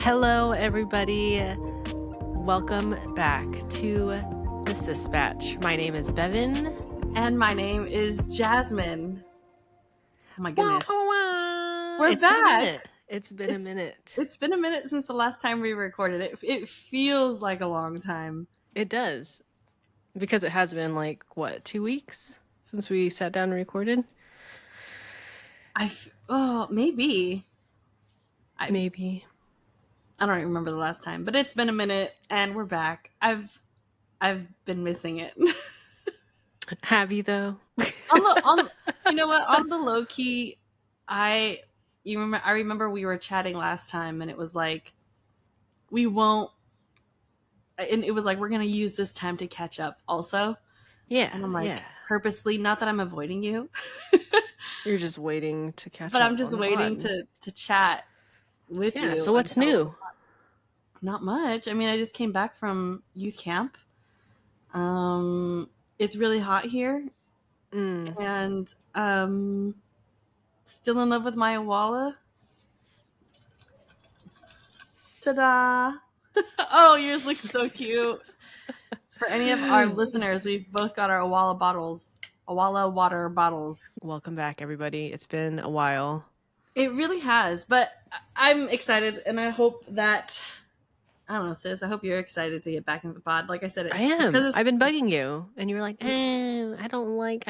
Hello, everybody. Welcome back to the Sispatch. My name is Bevin. And my name is Jasmine. Oh my Wah, goodness. wah, wah. We're It's been a back. minute. It's been a minute. It's been a minute since the last time we recorded it. It feels like a long time. It does. Because it has been 2 weeks since we sat down and recorded? Maybe. Maybe. I don't remember the last time, but it's been a minute and we're back. I've been missing it. Have you, though? You know what? On the low key, I remember we were chatting last time and it was like we won't and it was like we're gonna use this time to catch up also. Yeah. And I'm like, purposely, not that I'm avoiding you. You're just waiting to catch but up. I'm just on the waiting pod. to chat with you. Yeah, so what's new? Not much. I mean, I just came back from youth camp. It's really hot here. And still in love with my Awala. Ta-da! Oh, yours looks so cute. For any of our listeners, we've both got our Awala water bottles. Welcome back, everybody. It's been a while. It really has, but I'm excited, and I hope that I don't know, sis. I hope you're excited to get back in the pod. Like I said, I am. I've been bugging you, and you were like, I don't like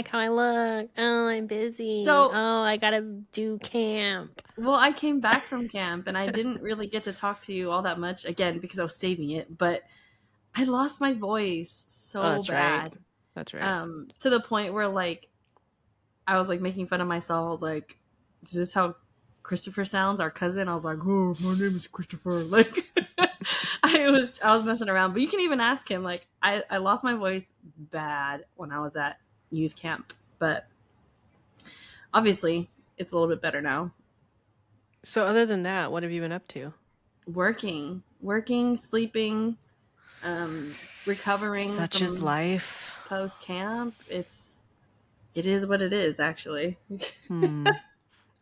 how I look. Oh, I'm busy. So, I gotta do camp. well, I came back from camp, and I didn't really get to talk to you all that much again because I was saving it. But I lost my voice so that's bad. Right. That's right. To the point where I was making fun of myself. I was like, "Is this how Christopher sounds, our cousin?" I was like, "Oh, my name is Christopher." I was messing around, but you can even ask him. I lost my voice bad when I was at youth camp, but obviously it's a little bit better now. So other than that, what have you been up to? Working, sleeping, recovering. Such is life. Post camp, it is what it is. Actually,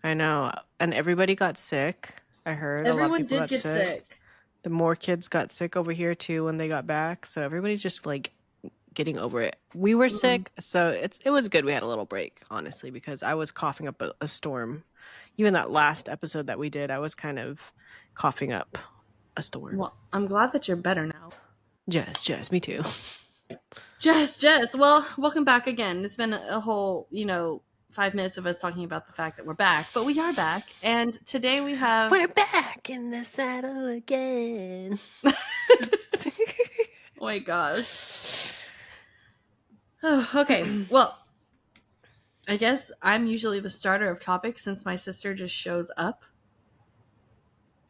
I know, and everybody got sick. I heard everyone a lot of people did get sick. The more kids got sick over here too when they got back, so everybody's just getting over it. We were sick, so it was good we had a little break, honestly, because I was coughing up a storm. Even that last episode that we did, I was kind of coughing up a storm. Well, I'm glad that you're better now. Jess, me too. Jess. Well, welcome back again. It's been a whole, 5 minutes of us talking about the fact that we're back, but we are back, and today we're back in the saddle again. Oh my gosh. Oh, okay. Well, I guess I'm usually the starter of topics since my sister just shows up.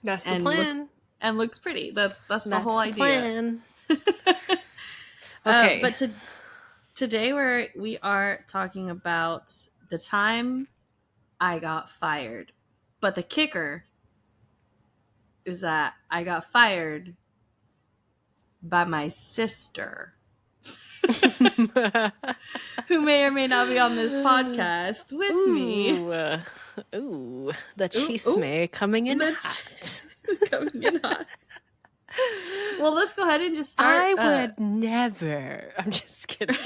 That's the plan. Looks pretty. That's the whole idea. Plan. Okay. But today we are talking about the time I got fired. But the kicker is that I got fired by my sister. Who may or may not be on this podcast with me. The chisme coming in hot. Coming in hot. Well, let's go ahead and just start. I would never. I'm just kidding.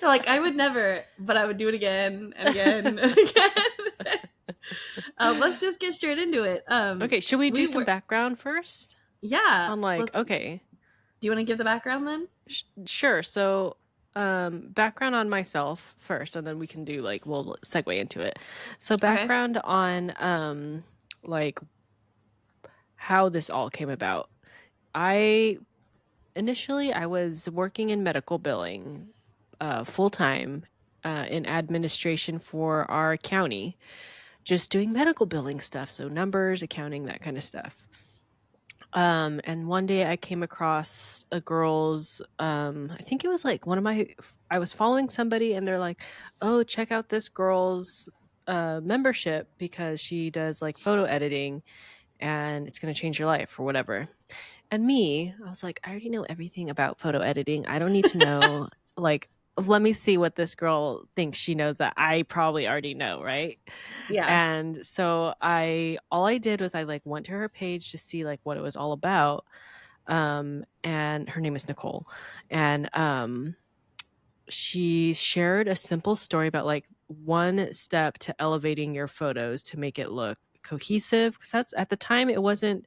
I would never, but I would do it again and again and again. Let's just get straight into it. Okay, should we do some background first? Yeah. Okay. Do you want to give the background then? Sure. So, background on myself first, and then we can do we'll segue into it. So, background on how this all came about. Initially I was working in medical billing, full time, in administration for our county, just doing medical billing stuff, so numbers, accounting, that kind of stuff. And one day I came across a girl's, I think it was I was following somebody and they're like, oh, check out this girl's membership because she does photo editing and it's going to change your life or whatever. And I was like, I already know everything about photo editing. I don't need to know let me see what this girl thinks she knows that I probably already know, right? Yeah. And so all I did was I like went to her page to see like what it was all about. And her name is Nicole. And she shared a simple story about like one step to elevating your photos to make it look cohesive, because that's at the time it wasn't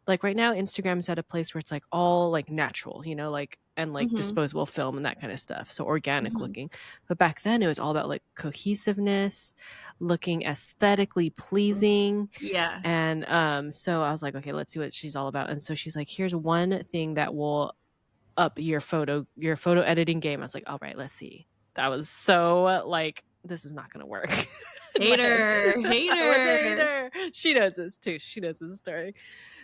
like right now Instagram's at a place where it's like all like natural, like and like Mhm. disposable film and that kind of stuff, so organic Mhm. looking. But back then it was all about like cohesiveness, looking aesthetically Mm. pleasing. Yeah. And so I was like, okay, let's see what she's all about. And so she's like, here's one thing that will up your photo editing game. I was like, all right, let's see. That was so like, this is not gonna work in my head. Hater, I was a hater. hater. She knows this too. She knows this story.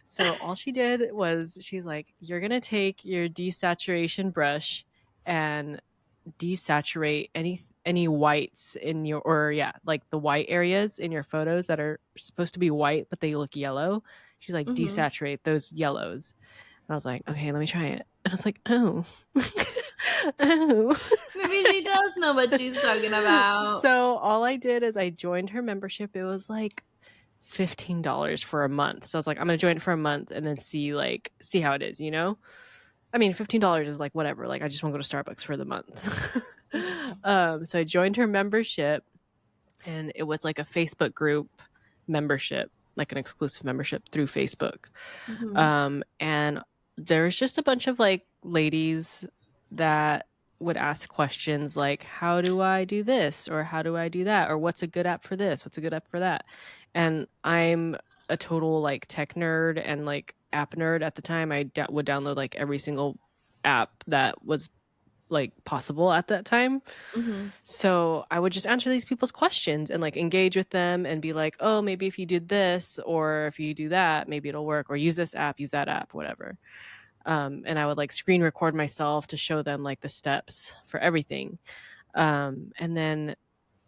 So all she did was she's like, you're gonna take your desaturation brush and desaturate any whites in your, or yeah, like the white areas in your photos that are supposed to be white but they look yellow. She's like, Mhm. desaturate those yellows. And I was like, okay, let me try it. And I was like, oh. Oh. Maybe she does know what she's talking about. So all I did is I joined her membership. It was like $15 for a month. So I was like, I'm gonna join it for a month and then see how it is. I mean, $15 is like whatever. Like I just want to go to Starbucks for the month. So I joined her membership, and it was like a Facebook group membership, like an exclusive membership through Facebook. Mhm. And there's just a bunch of like ladies that would ask questions like, how do I do this? Or how do I do that? Or what's a good app for this? What's a good app for that? And I'm a total like tech nerd and like app nerd at the time. I would download like every single app that was like possible at that time. Mhm. So I would just answer these people's questions and like engage with them and be like, oh, maybe if you did this or if you do that, maybe it'll work, or use this app, use that app, whatever. And I would like screen record myself to show them like the steps for everything. And then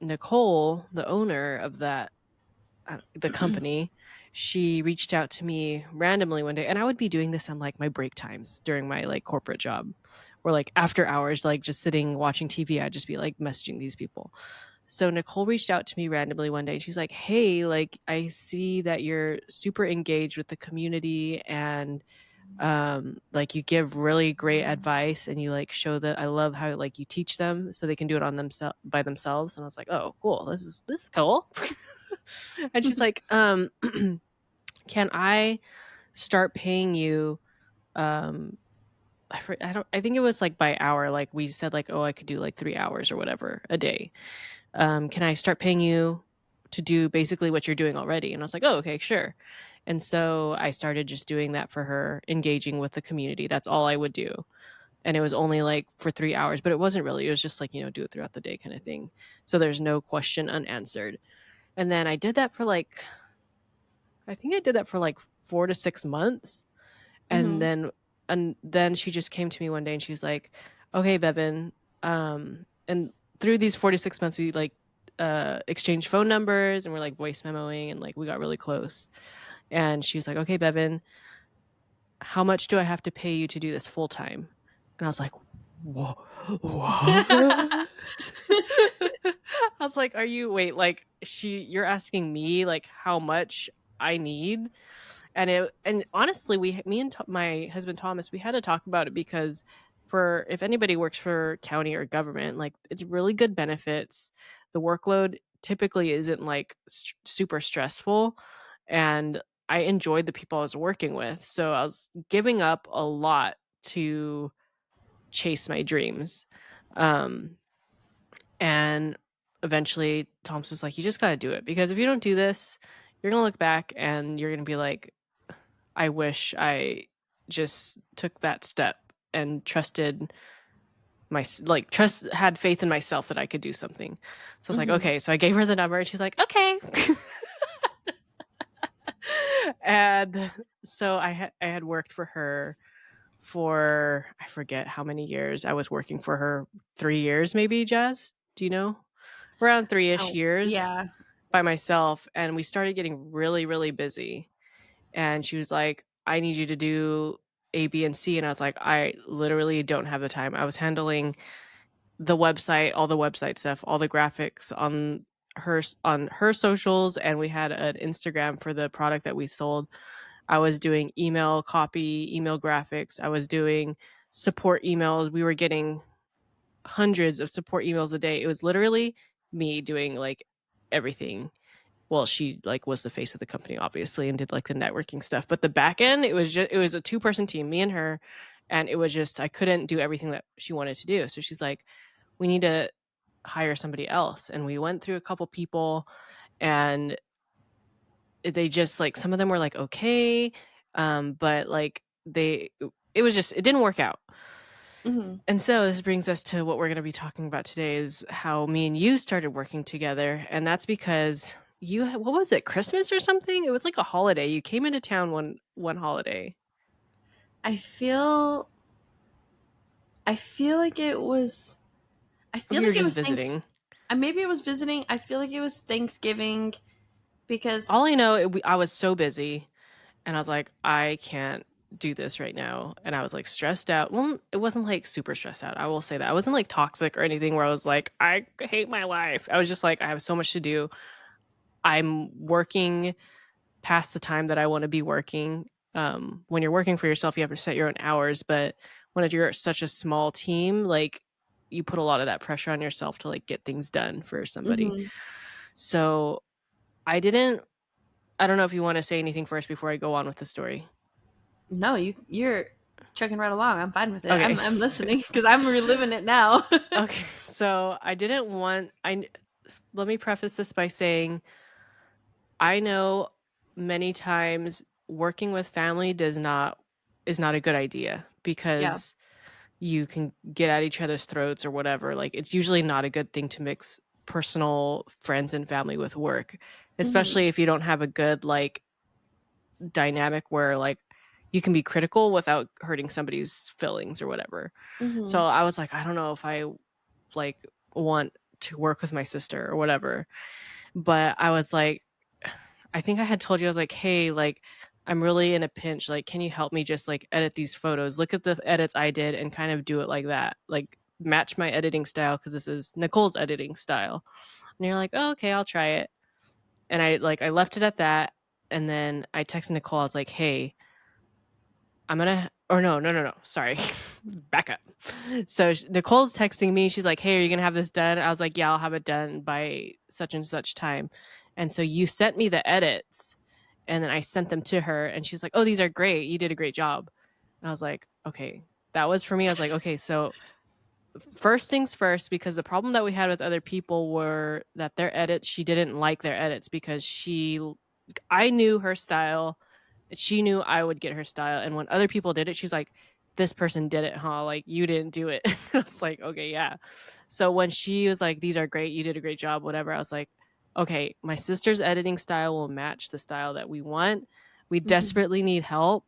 Nicole, the owner of the company, she reached out to me randomly one day, and I would be doing this on like my break times during my like corporate job, or like after hours, like just sitting watching TV. I'd just be like messaging these people. So Nicole reached out to me randomly one day, and she's like, hey, like I see that you're super engaged with the community, and like you give really great advice, and you like show that I love how like you teach them so they can do it on themselves by themselves. And I was like, oh cool, this is cool. And she's like, can I start paying you, um I think it was like by hour, like we said like, oh, I could do like 3 hours or whatever a day. Can I start paying you to do basically what you're doing already? And I was like, oh, okay, sure. And so I started just doing that for her, engaging with the community. That's all I would do. And it was only like for 3 hours, but it wasn't really. It was just like, do it throughout the day kind of thing. So there's no question unanswered. And then I did that for like, I think I did that for like 4 to 6 months. And Mhm. then she just came to me one day and she's like, okay, Bevin. And through these 4 to 6 months, we like exchanged phone numbers and we're like voice memoing and like we got really close. And she was like, okay, Bevin, how much do I have to pay you to do this full time? And I was like, whoa, what? I was like, wait, like you're asking me like how much I need? And honestly, me and my husband Thomas, we had to talk about it, because for if anybody works for county or government, like it's really good benefits. The workload typically isn't like super stressful, and I enjoyed the people I was working with. So I was giving up a lot to chase my dreams. Um, and eventually Thomas was like, you just got to do it, because if you don't do this, you're going to look back and you're going to be like, I wish I just took that step and trusted had faith in myself that I could do something. So I was like, Mhm. okay. So I gave her the number and she's like, okay. And so I had worked for her for, I forget how many years. I was working for her 3 years, maybe. Jazz, do you know? Around 3-ish Oh, years yeah. by myself, and we started getting really, really busy. And she was like, I need you to do A, B, and C. And I was like, I literally don't have the time. I was handling the website, all the website stuff, all the graphics on her socials, and we had an Instagram for the product that we sold. I was doing email copy, email graphics. I was doing support emails. We were getting hundreds of support emails a day. It was literally me doing like everything. Well, she like was the face of the company obviously and did like the networking stuff, but the back end, it was a two-person team, me and her, and it was just I couldn't do everything that she wanted to do. So she's like, we need to hire somebody else. And we went through a couple people, and they just like some of them were like okay, but like it was just it didn't work out. Mhm. And so this brings us to what we're going to be talking about today is how me and you started working together. And that's because you had, what was it, Christmas or something? It was like a holiday. You came into town one holiday. I feel I feel like it was I Or feel you were like it just was thanks visiting. maybe it was visiting. I feel like it was Thanksgiving because All I know, I was so busy and I was like, I can't do this right now. And I was like stressed out. Well, it wasn't like super stressed out. I will say that. I wasn't like toxic or anything where I was like, I hate my life. I was just like, I have so much to do. I'm working past the time that I want to be working. When you're working for yourself, you have to set your own hours. But when you're such a small team, like you put a lot of that pressure on yourself to like get things done for somebody. Mhm. So I didn't. I don't know if you want to say anything first before I go on with the story. No, you're chugging right along. I'm fine with it. Okay. I'm listening because I'm reliving it now. Okay. So I didn't want. I let me preface this by saying I know many times working with family is not a good idea Yeah. because you can get at each other's throats or whatever. Like it's usually not a good thing to mix personal friends and family with work, Mhm. especially if you don't have a good like dynamic where like you can be critical without hurting somebody's feelings or whatever. So Mhm. I was like, I don't know if I like want to work with my sister or whatever. But I was like, I think I had told you, I was like, hey, like, I'm really in a pinch. Like, can you help me just like edit these photos? Look at the edits I did and kind of do it like that. Like, match my editing style because this is Nicole's editing style. And you're like, oh, okay, I'll try it. And I left it at that. And then I texted Nicole. I was like, hey, I'm gonna, or no, sorry, back up. So Nicole's texting me. She's like, "Hey, are you gonna have this done?" I was like, "Yeah, I'll have it done by such and such time." And so you sent me the edits, and then I sent them to her, and she's like, "Oh, these are great. You did a great job." And I was like, "Okay." That was for me. I was like, "Okay, so first things first," because the problem that we had with other people were that their edits, she didn't like their edits because I knew her style. She knew I would get her style. And when other people did it, she's like, this person did it, huh? Like, you didn't do it. It's like, okay, yeah. So when she was like, these are great, you did a great job, whatever, I was like, okay, my sister's editing style will match the style that we want. We Mhm. desperately need help.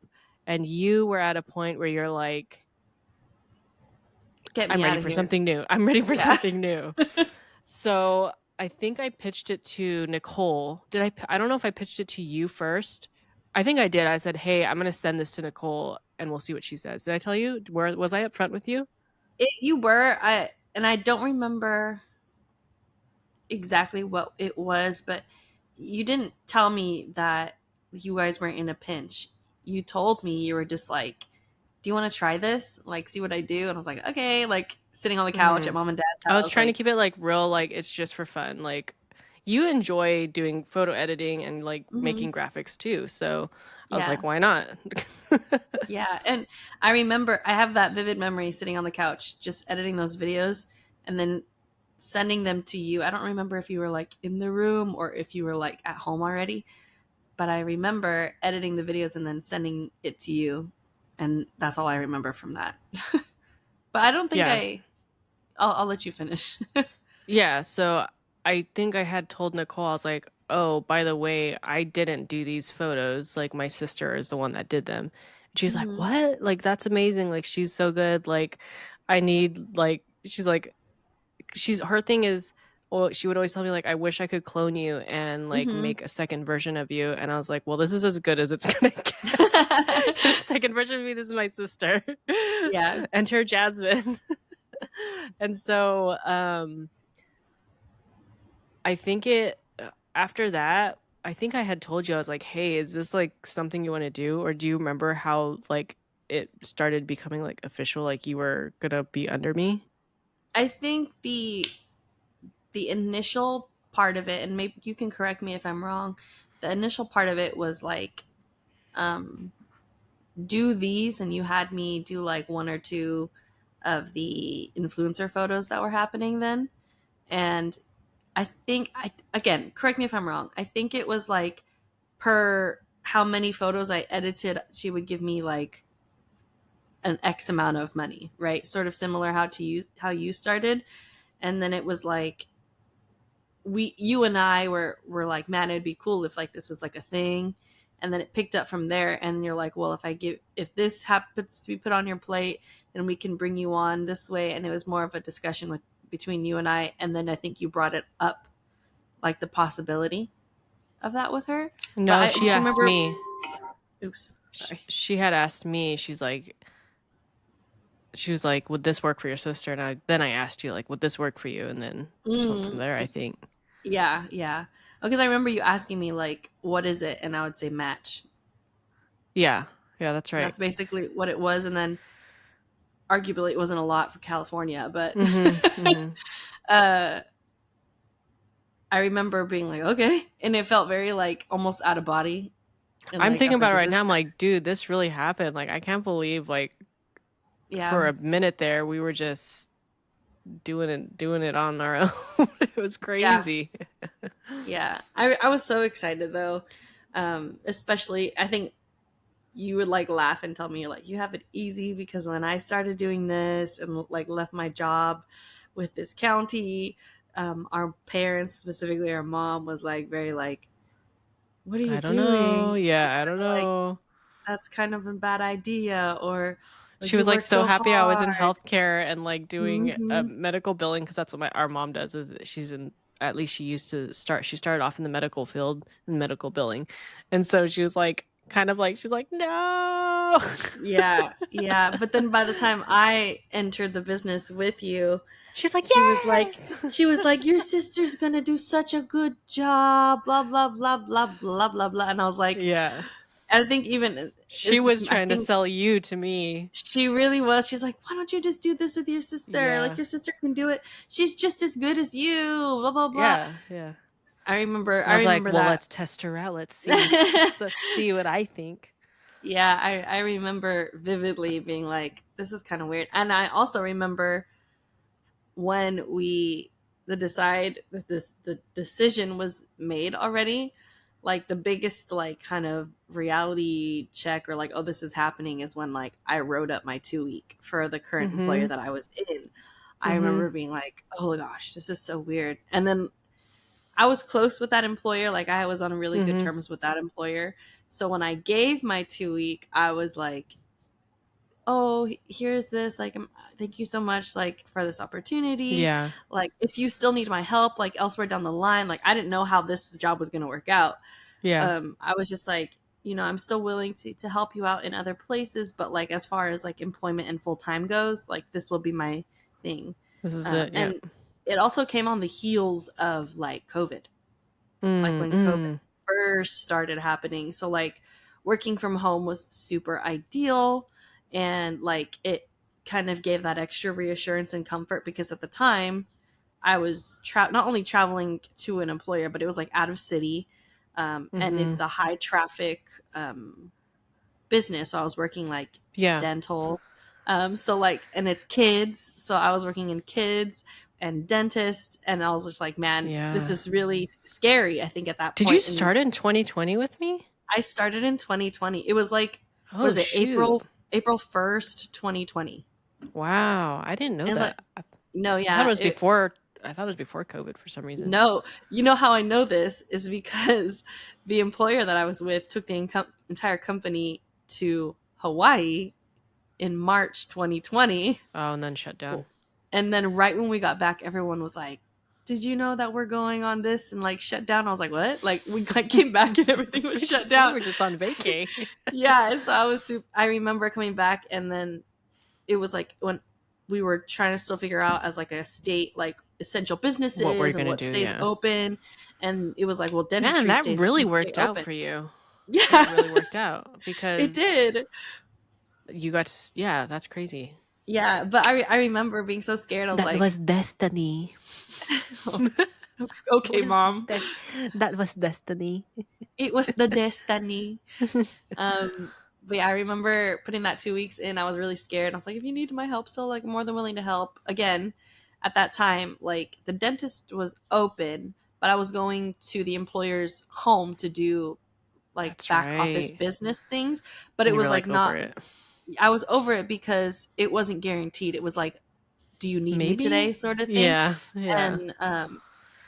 And you were at a point where you're like, Get me I'm out ready of for here. something new. I'm ready for Yeah. something new. So I think I pitched it to Nicole. Did I? I don't know if I pitched it to you first. I think I did. I said, "Hey, I'm going to send this to Nicole, and we'll see what she says." Did I tell you? Where was I upfront with you? You were I don't remember exactly what it was, but you didn't tell me that you guys were in a pinch. You told me you were just like, "Do you want to try this? Like, see what I do?" And I was like, "Okay." Like sitting on the couch Hmm. at mom and dad's I was house, trying to like, keep it like real, like it's just for fun. Like you enjoy doing photo editing and like hmm making graphics too. So I was like, yeah, why not? yeah. And I remember I have that vivid memory sitting on the couch, just editing those videos, and then sending them to you. I don't remember if you were like in the room or if you were like at home already, but I remember editing the videos and then sending it to you, and that's all I remember from that. But I don't think Yeah. I'll let you finish. Yeah, so I think I had told Nicole, I was like, oh, by the way, I didn't do these photos. Like, my sister is the one that did them. And she's like, hmm what? Like, that's amazing. Like, she's so good. Like, I need, like, she's like, her thing is, well, she would always tell me, like, I wish I could clone you and, like, hmm make a second version of you. And I was like, well, this is as good as it's gonna get. The second version of me, this is my sister. Yeah. Enter Jasmine. And so I think after that, I think I had told you, I was like, "Hey, is this like something you want to do?" Or do you remember how like it started becoming like official, like you were gonna be under me? I think the initial part of it, and maybe you can correct me if I'm wrong, the initial part of it was like, um, do these, and you had me do like one or two of the influencer photos that were happening then. And I think, I again, correct me if I'm wrong, I think it was like per how many photos I edited, she would give me like an X amount of money, right? Sort of similar how you started. And then it was like, you and I were like, man, it'd be cool if like this was like a thing. And then it picked up from there, and you're like, well, if this happens to be put on your plate, then we can bring you on this way. And it was more of a discussion between you and I. And then I think you brought it up, like the possibility of that with her. But No, I she just asked remember, me. oops, sorry. She had asked me. She was like, "Would this work for your sister?" And I asked you like, "Would this work for you?" And then just went from Mm, there, I think. yeah, yeah. Because I remember you asking me like, what is it? And I would say match. Yeah. Yeah, that's And right. that's basically what it was. And then arguably it wasn't a lot for California, but Mhm. Mhm. uh, I remember being like, okay. And it felt very like almost out of body. And I'm like, I thinking was like, about it is right this, now. I'm like, dude, this really happened. Like, I can't believe like yeah, for a minute there we were just doing it on our own. It was yeah, crazy. yeah. I was so excited though. Especially, I think you would like laugh and tell me, you're like, you have it easy because when I started doing this and like left my job with this county, our parents, specifically our mom, was like very like, what are you I don't know. doing? Yeah, I don't Like, know. that's kind of a bad idea, or like She you was like work so so happy I was in hard. healthcare and like doing Hmm. medical billing because that's what our mom does. Is she's in at least she used to start. She started off in the medical field in medical billing, and so she was like kind of like she's like no. Yeah, yeah. But then by the time I entered the business with you, She's like she was like, yes. your sister's gonna do such a good job, blah blah blah blah blah blah blah. And I was like, Yeah, I think even she it's just, was I trying to think sell you to me. she really was. She's like, why don't you just do this with your sister? Like Yeah, your sister can do it. She's just as good as you. Blah blah blah. yeah, yeah. And I I was like, remember well, that. let's test her out. Let's see what I think. Yeah, I remember vividly being like, this is kind of weird. And I also remember when the decision was made already, like the biggest like kind of reality check, or like, oh, this is happening, is when like I wrote up my 2 week for the current employer Mm-hmm. that I was in. I Mm-hmm. remember being like, oh gosh, this is so weird. And then I was close with that employer, like I was on really good Mm-hmm. terms with that employer. So when I gave my 2 week, I was like, oh, here's this, like, thank you so much, like, for this opportunity, Yeah. like, if you still need my help like elsewhere down the line, like, I didn't know how this job was going to work out. Yeah. I was just like, I'm still willing to help you out in other places, but like as far as like employment and full-time goes, like this will be my thing. This is it. Yeah. And it also came on the heels of like COVID, like Mm, when COVID mm. first started happening. So like working from home was super ideal, and like it kind of gave that extra reassurance and comfort, because at the time I was not only traveling to an employer, but it was like out of city, and Mhm. it's a high traffic business. So I was working like Yeah. dental, so like, and it's kids, so I was working in kids and dentist, and I was just like, man, this Yeah. is really scary. I think at that Did you point, and start in 2020 with me? I started in 2020. It was like, what Oh, is it, shoot. April 1st, 2020. Wow. I didn't know It was like, that. no, I thought it yeah, was before I thought it was before COVID for some reason. no. You know how I know this is because the employer that I was with took the entire company to Hawaii in March 2020. Oh, and then shut down. And then right when we got back, everyone was like, did you know that we're going on this, and like shut down? I was like, what? Like we like came back and everything was shut We down. were just on vacay. Yeah. And so I remember coming back, and then it was like when we were trying to still figure out as like a state, like essential What we're businesses and gonna what do, stays yeah. open. And it was like, well, Man, dentistry that stays really will stay worked out open. for you. That Yeah, really worked out it because did. you got to, yeah, that's crazy. Yeah, but I remember being so scared. I was That was like, destiny. okay, mom, That was destiny. it was the destiny. But yeah, I remember putting that 2 weeks in. I was really scared. I was like, if you need my help still, like, I'm more than willing to help. Again, at that time, like, the dentist was open, but I was going to the employer's home to do like That's back office right. business things. But it And you was were like like over not, it. I was over it because it wasn't guaranteed. It was like, do you need me today, Maybe? sort of thing. Yeah, yeah. And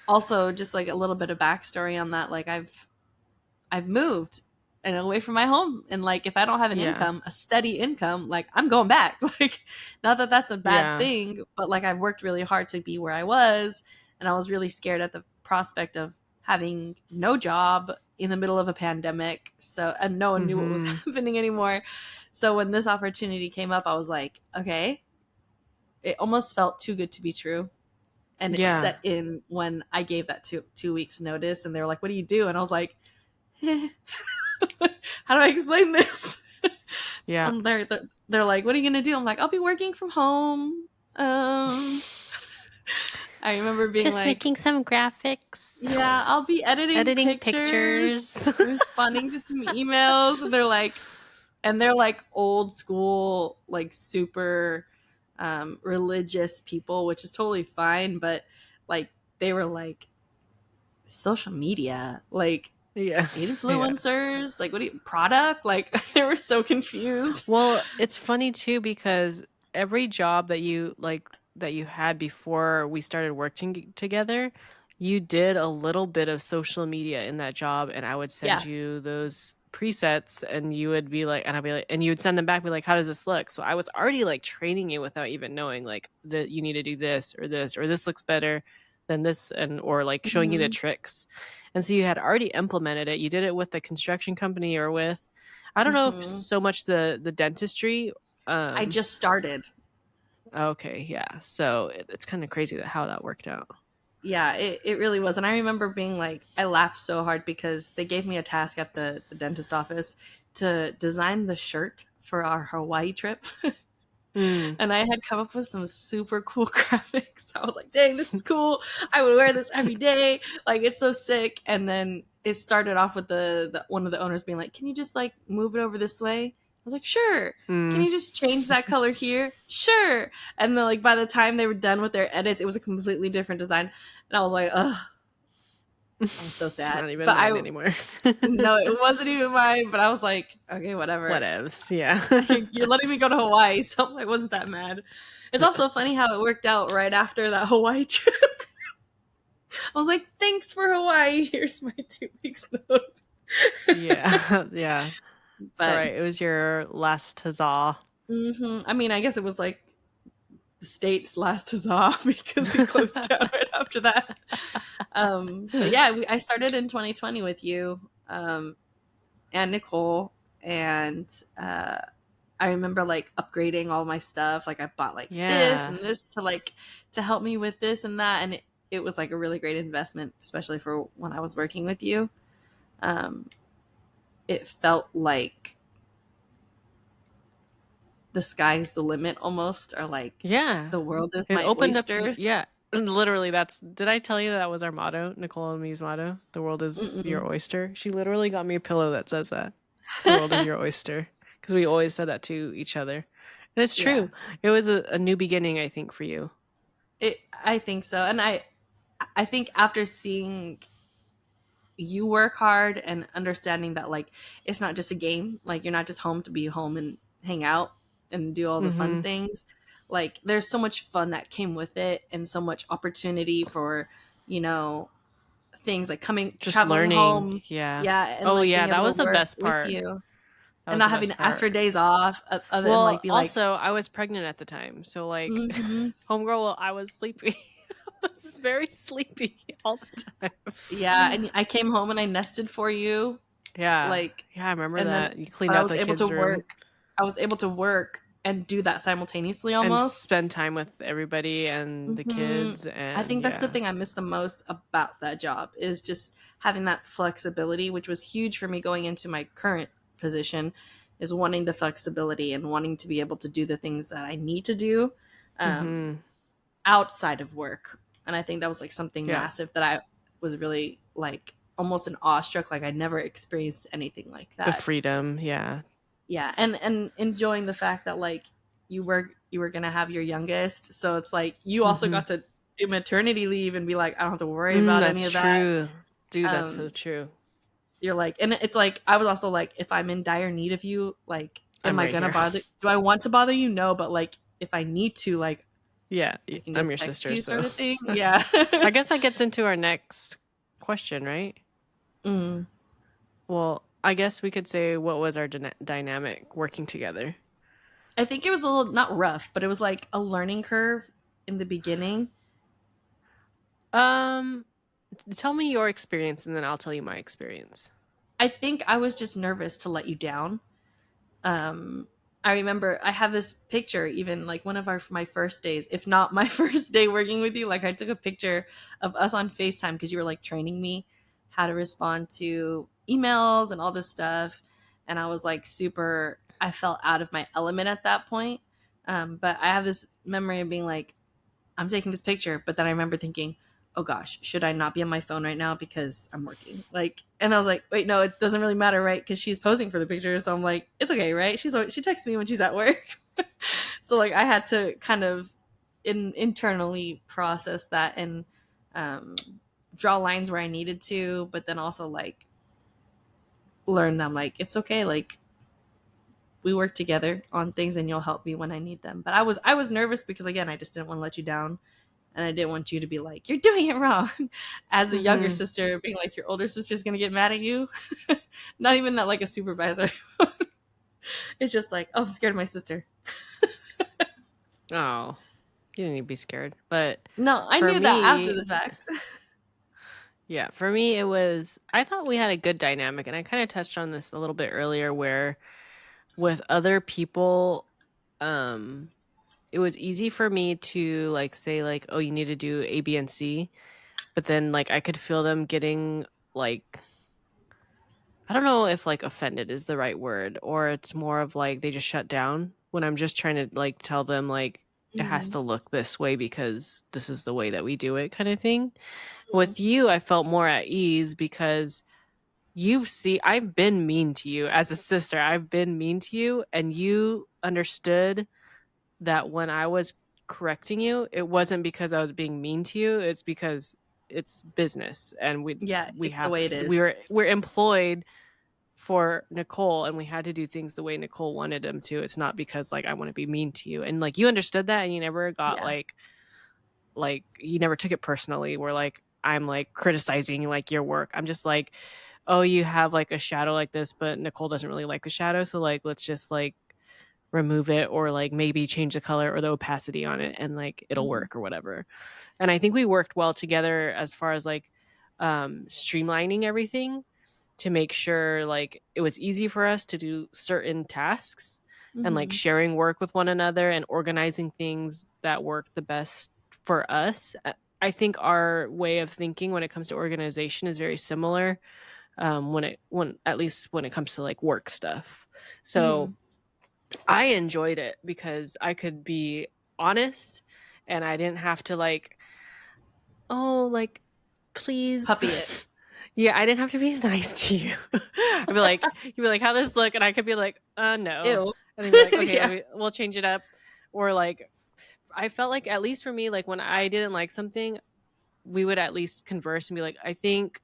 also just like a little bit of backstory on that, like I've moved and away from my home, and like if I don't have an Yeah. income, a steady income, like I'm going back. Like, not that that's a bad Yeah. thing, but like I've worked really hard to be where I was, and I was really scared at the prospect of having no job in the middle of a pandemic. So, and no one knew what was Mhm. happening anymore. So when this opportunity came up, I was like, okay, it almost felt too good to be true. And it Yeah. set in when I gave that 2 weeks notice, and they were like, what do you do? And I was like, how do I explain this? Yeah. They're like, what are you gonna do? I'm like, I'll be working from home. I remember being Just like, making some graphics, yeah, I'll be editing editing pictures, pictures. responding to some emails. And they're like old school, like super religious people, which is totally fine. But like, they were like, social media, like Yeah. Yeah. influencers, like what do you product, like they were so confused. Well, it's funny too because every job that you had before we started working together, you did a little bit of social media in that job, and I would send Yeah. you those presets and you would be like, and I'd be like, and you would send them back, be like, how does this look? So I was already like training you without even knowing like that you need to do this, or this looks better than this, and or like showing you the Hmm. tricks. And so you had already implemented it. You did it with the construction company or with, I don't know if Hmm. so much the dentistry. I Um, just started. okay, yeah. So it's kind of crazy that how that worked out. Yeah, it really was. And I remember being like, I laughed so hard because they gave me a task at the dentist office to design the shirt for our Hawaii trip. Mm, And I had come up with some super cool graphics. I was like, dang, this is cool. I would wear this every day. Like, it's so sick. And then it started off with the one of the owners being like, can you just like move it over this way? I was like, sure. Can mm. you just change that color here? Sure. And then like by the time they were done with their edits, it was a completely different design. And I was like, ugh, I was so It's sad. not even But mine anymore. no, it wasn't even mine. But I was like, okay, whatever. Whatevs. Yeah. You're letting me go to Hawaii, so I wasn't that mad. It's also funny how it worked out right after that Hawaii trip. I was like, thanks for Hawaii. Here's my 2 weeks note. Yeah. Yeah. It's all But right. It was your last huzzah. I mean, I guess it was like the state's last huzzah because we closed down right after that. But yeah, I started in 2020 with you and Nicole, and I remember like upgrading all my stuff. Like I bought like this Yeah. and this to like to help me with this and that, and it was like a really great investment, especially for when I was working with you. Um, it felt like the sky's the limit almost, or like Yeah. the world is It my opened up. oysters. Yeah. Literally, did I tell you that was our motto? Nicole and me's motto? The world is Mm-mm. your oyster. She literally got me a pillow that says that. The world is your oyster. Because we always said that to each other. And it's Yeah, true. It was a new beginning, I think, for you. I think so, and I think after seeing you work hard and understanding that like it's not just a game, like you're not just home to be home and hang out and do all the fun Mm-hmm. things. Like there's so much fun that came with it, and so much opportunity for, you know, things like coming Just traveling learning. home. Yeah. Yeah, and Oh, like yeah. being That able was to the work best with part. you That and was not the having best to ask part. for days off, other than like Well, be like, also, I was pregnant at the time. So, like, mm-hmm. homegirl, well, I was sleepy. I was very sleepy all the Yeah, time. and I came home and I nested for you, Yeah. like, Yeah, I remember and then that. You cleaned but I out was the able to kids' room. work. I was able to work and do that simultaneously And almost. spend time with everybody and the Hmm. kids I and think that's the yeah. thing I miss the most about that job is just having that flexibility, which was huge for me going into my current position, is wanting the flexibility and wanting to be able to do the things that I need to do um, Mhm. outside of work. And I think that was like something Yeah. massive that I was really like almost an awestruck. Like I never experienced anything like The that. freedom, yeah. Yeah, and enjoying the fact that like you were gonna have your youngest, so it's like you also Mhm. got to do maternity leave and be like, I don't have to worry about any That's of that. true. Dude, that's so Um, true. you're like, and it's like I was also like, if I'm in dire need of you, like, am I'm I right gonna here. bother? Do I want to bother you? No, but like, if I need to, like, Yeah, I can I'm just your text sister, you, so sort of thing. Yeah. I guess that gets into our next question, right? Mm. Well, I guess we could say what was our dynamic working together? I think it was a little not rough, but it was like a learning curve in the beginning. Um, Tell me your experience and then I'll tell you my experience. I think I was just nervous to let you down. um I remember I have this picture, even like one of our my first days, if not my first day working with you. Like I took a picture of us on FaceTime because you were like training me how to respond to emails and all this stuff. And I was like super, I felt out of my element at that point. But I have this memory of being like, I'm taking this picture, but then I remember thinking, oh gosh, should I not be on my phone right now because I'm working? Like, and I was like, wait, no, it doesn't really matter, right? Because she's posing for the picture, so I'm like, it's okay, right? She texts me when she's at work, so like I had to kind of internally process that and um, draw lines where I needed to, but then also like learn them. Like it's okay, like we work together on things, and you'll help me when I need them. But I was nervous because again, I just didn't want to let you down, and I didn't want you to be like, you're doing it wrong. As a younger Mhm. sister, being like your older sister's gonna get mad at you. Not even that like a supervisor. It's just like, oh, I'm scared of my sister. Oh, you didn't need to be scared. But No, I for knew that after me, the fact. yeah, for me it was I thought we had a good dynamic and I kind of touched on this a little bit earlier where with other people um it was easy for me to like say like oh you need to do A B and C, but then like I could feel them getting like I don't know if like offended is the right word or it's more of like they just shut down when I'm just trying to like tell them like it has Mm-hmm. to look this way because this is the way that we do it kind of thing. Mm-hmm. With you, I felt more at ease because I've been mean to you as a sister. I've been mean to you and you understood that when I was correcting you, it wasn't because I was being mean to you, it's because it's business and Yeah, we it's the have way it is. we're employed for Nicole and we had to do things the way Nicole wanted them to. It's not because like I want to be mean to you. And like you understood that and you never got Yeah. like you never took it personally where like I'm like criticizing like your work. I'm just like, "Oh, you have like a shadow like this, but Nicole doesn't really like the shadow, so like let's just like remove it or like maybe change the color or the opacity on it and like it'll Mm-hmm. work or whatever." And I think we worked well together as far as like streamlining everything to make sure like it was easy for us to do certain tasks and like Mm-hmm. sharing work with one another and organizing things that work the best for us. I think our way of thinking when it comes to organization is very similar when at least when it comes to like work stuff. Mm-hmm. So I enjoyed it because I could be honest and I didn't have to like, oh, like, please. Puppy it. Yeah, I didn't have to be nice to you. I'd be like, you'd be like, how this look? And I could be like, no. Ew. And then be like, okay, Yeah. we'll change it up. Or like, I felt like, at least for me, like when I didn't like something, we would at least converse and be like, I think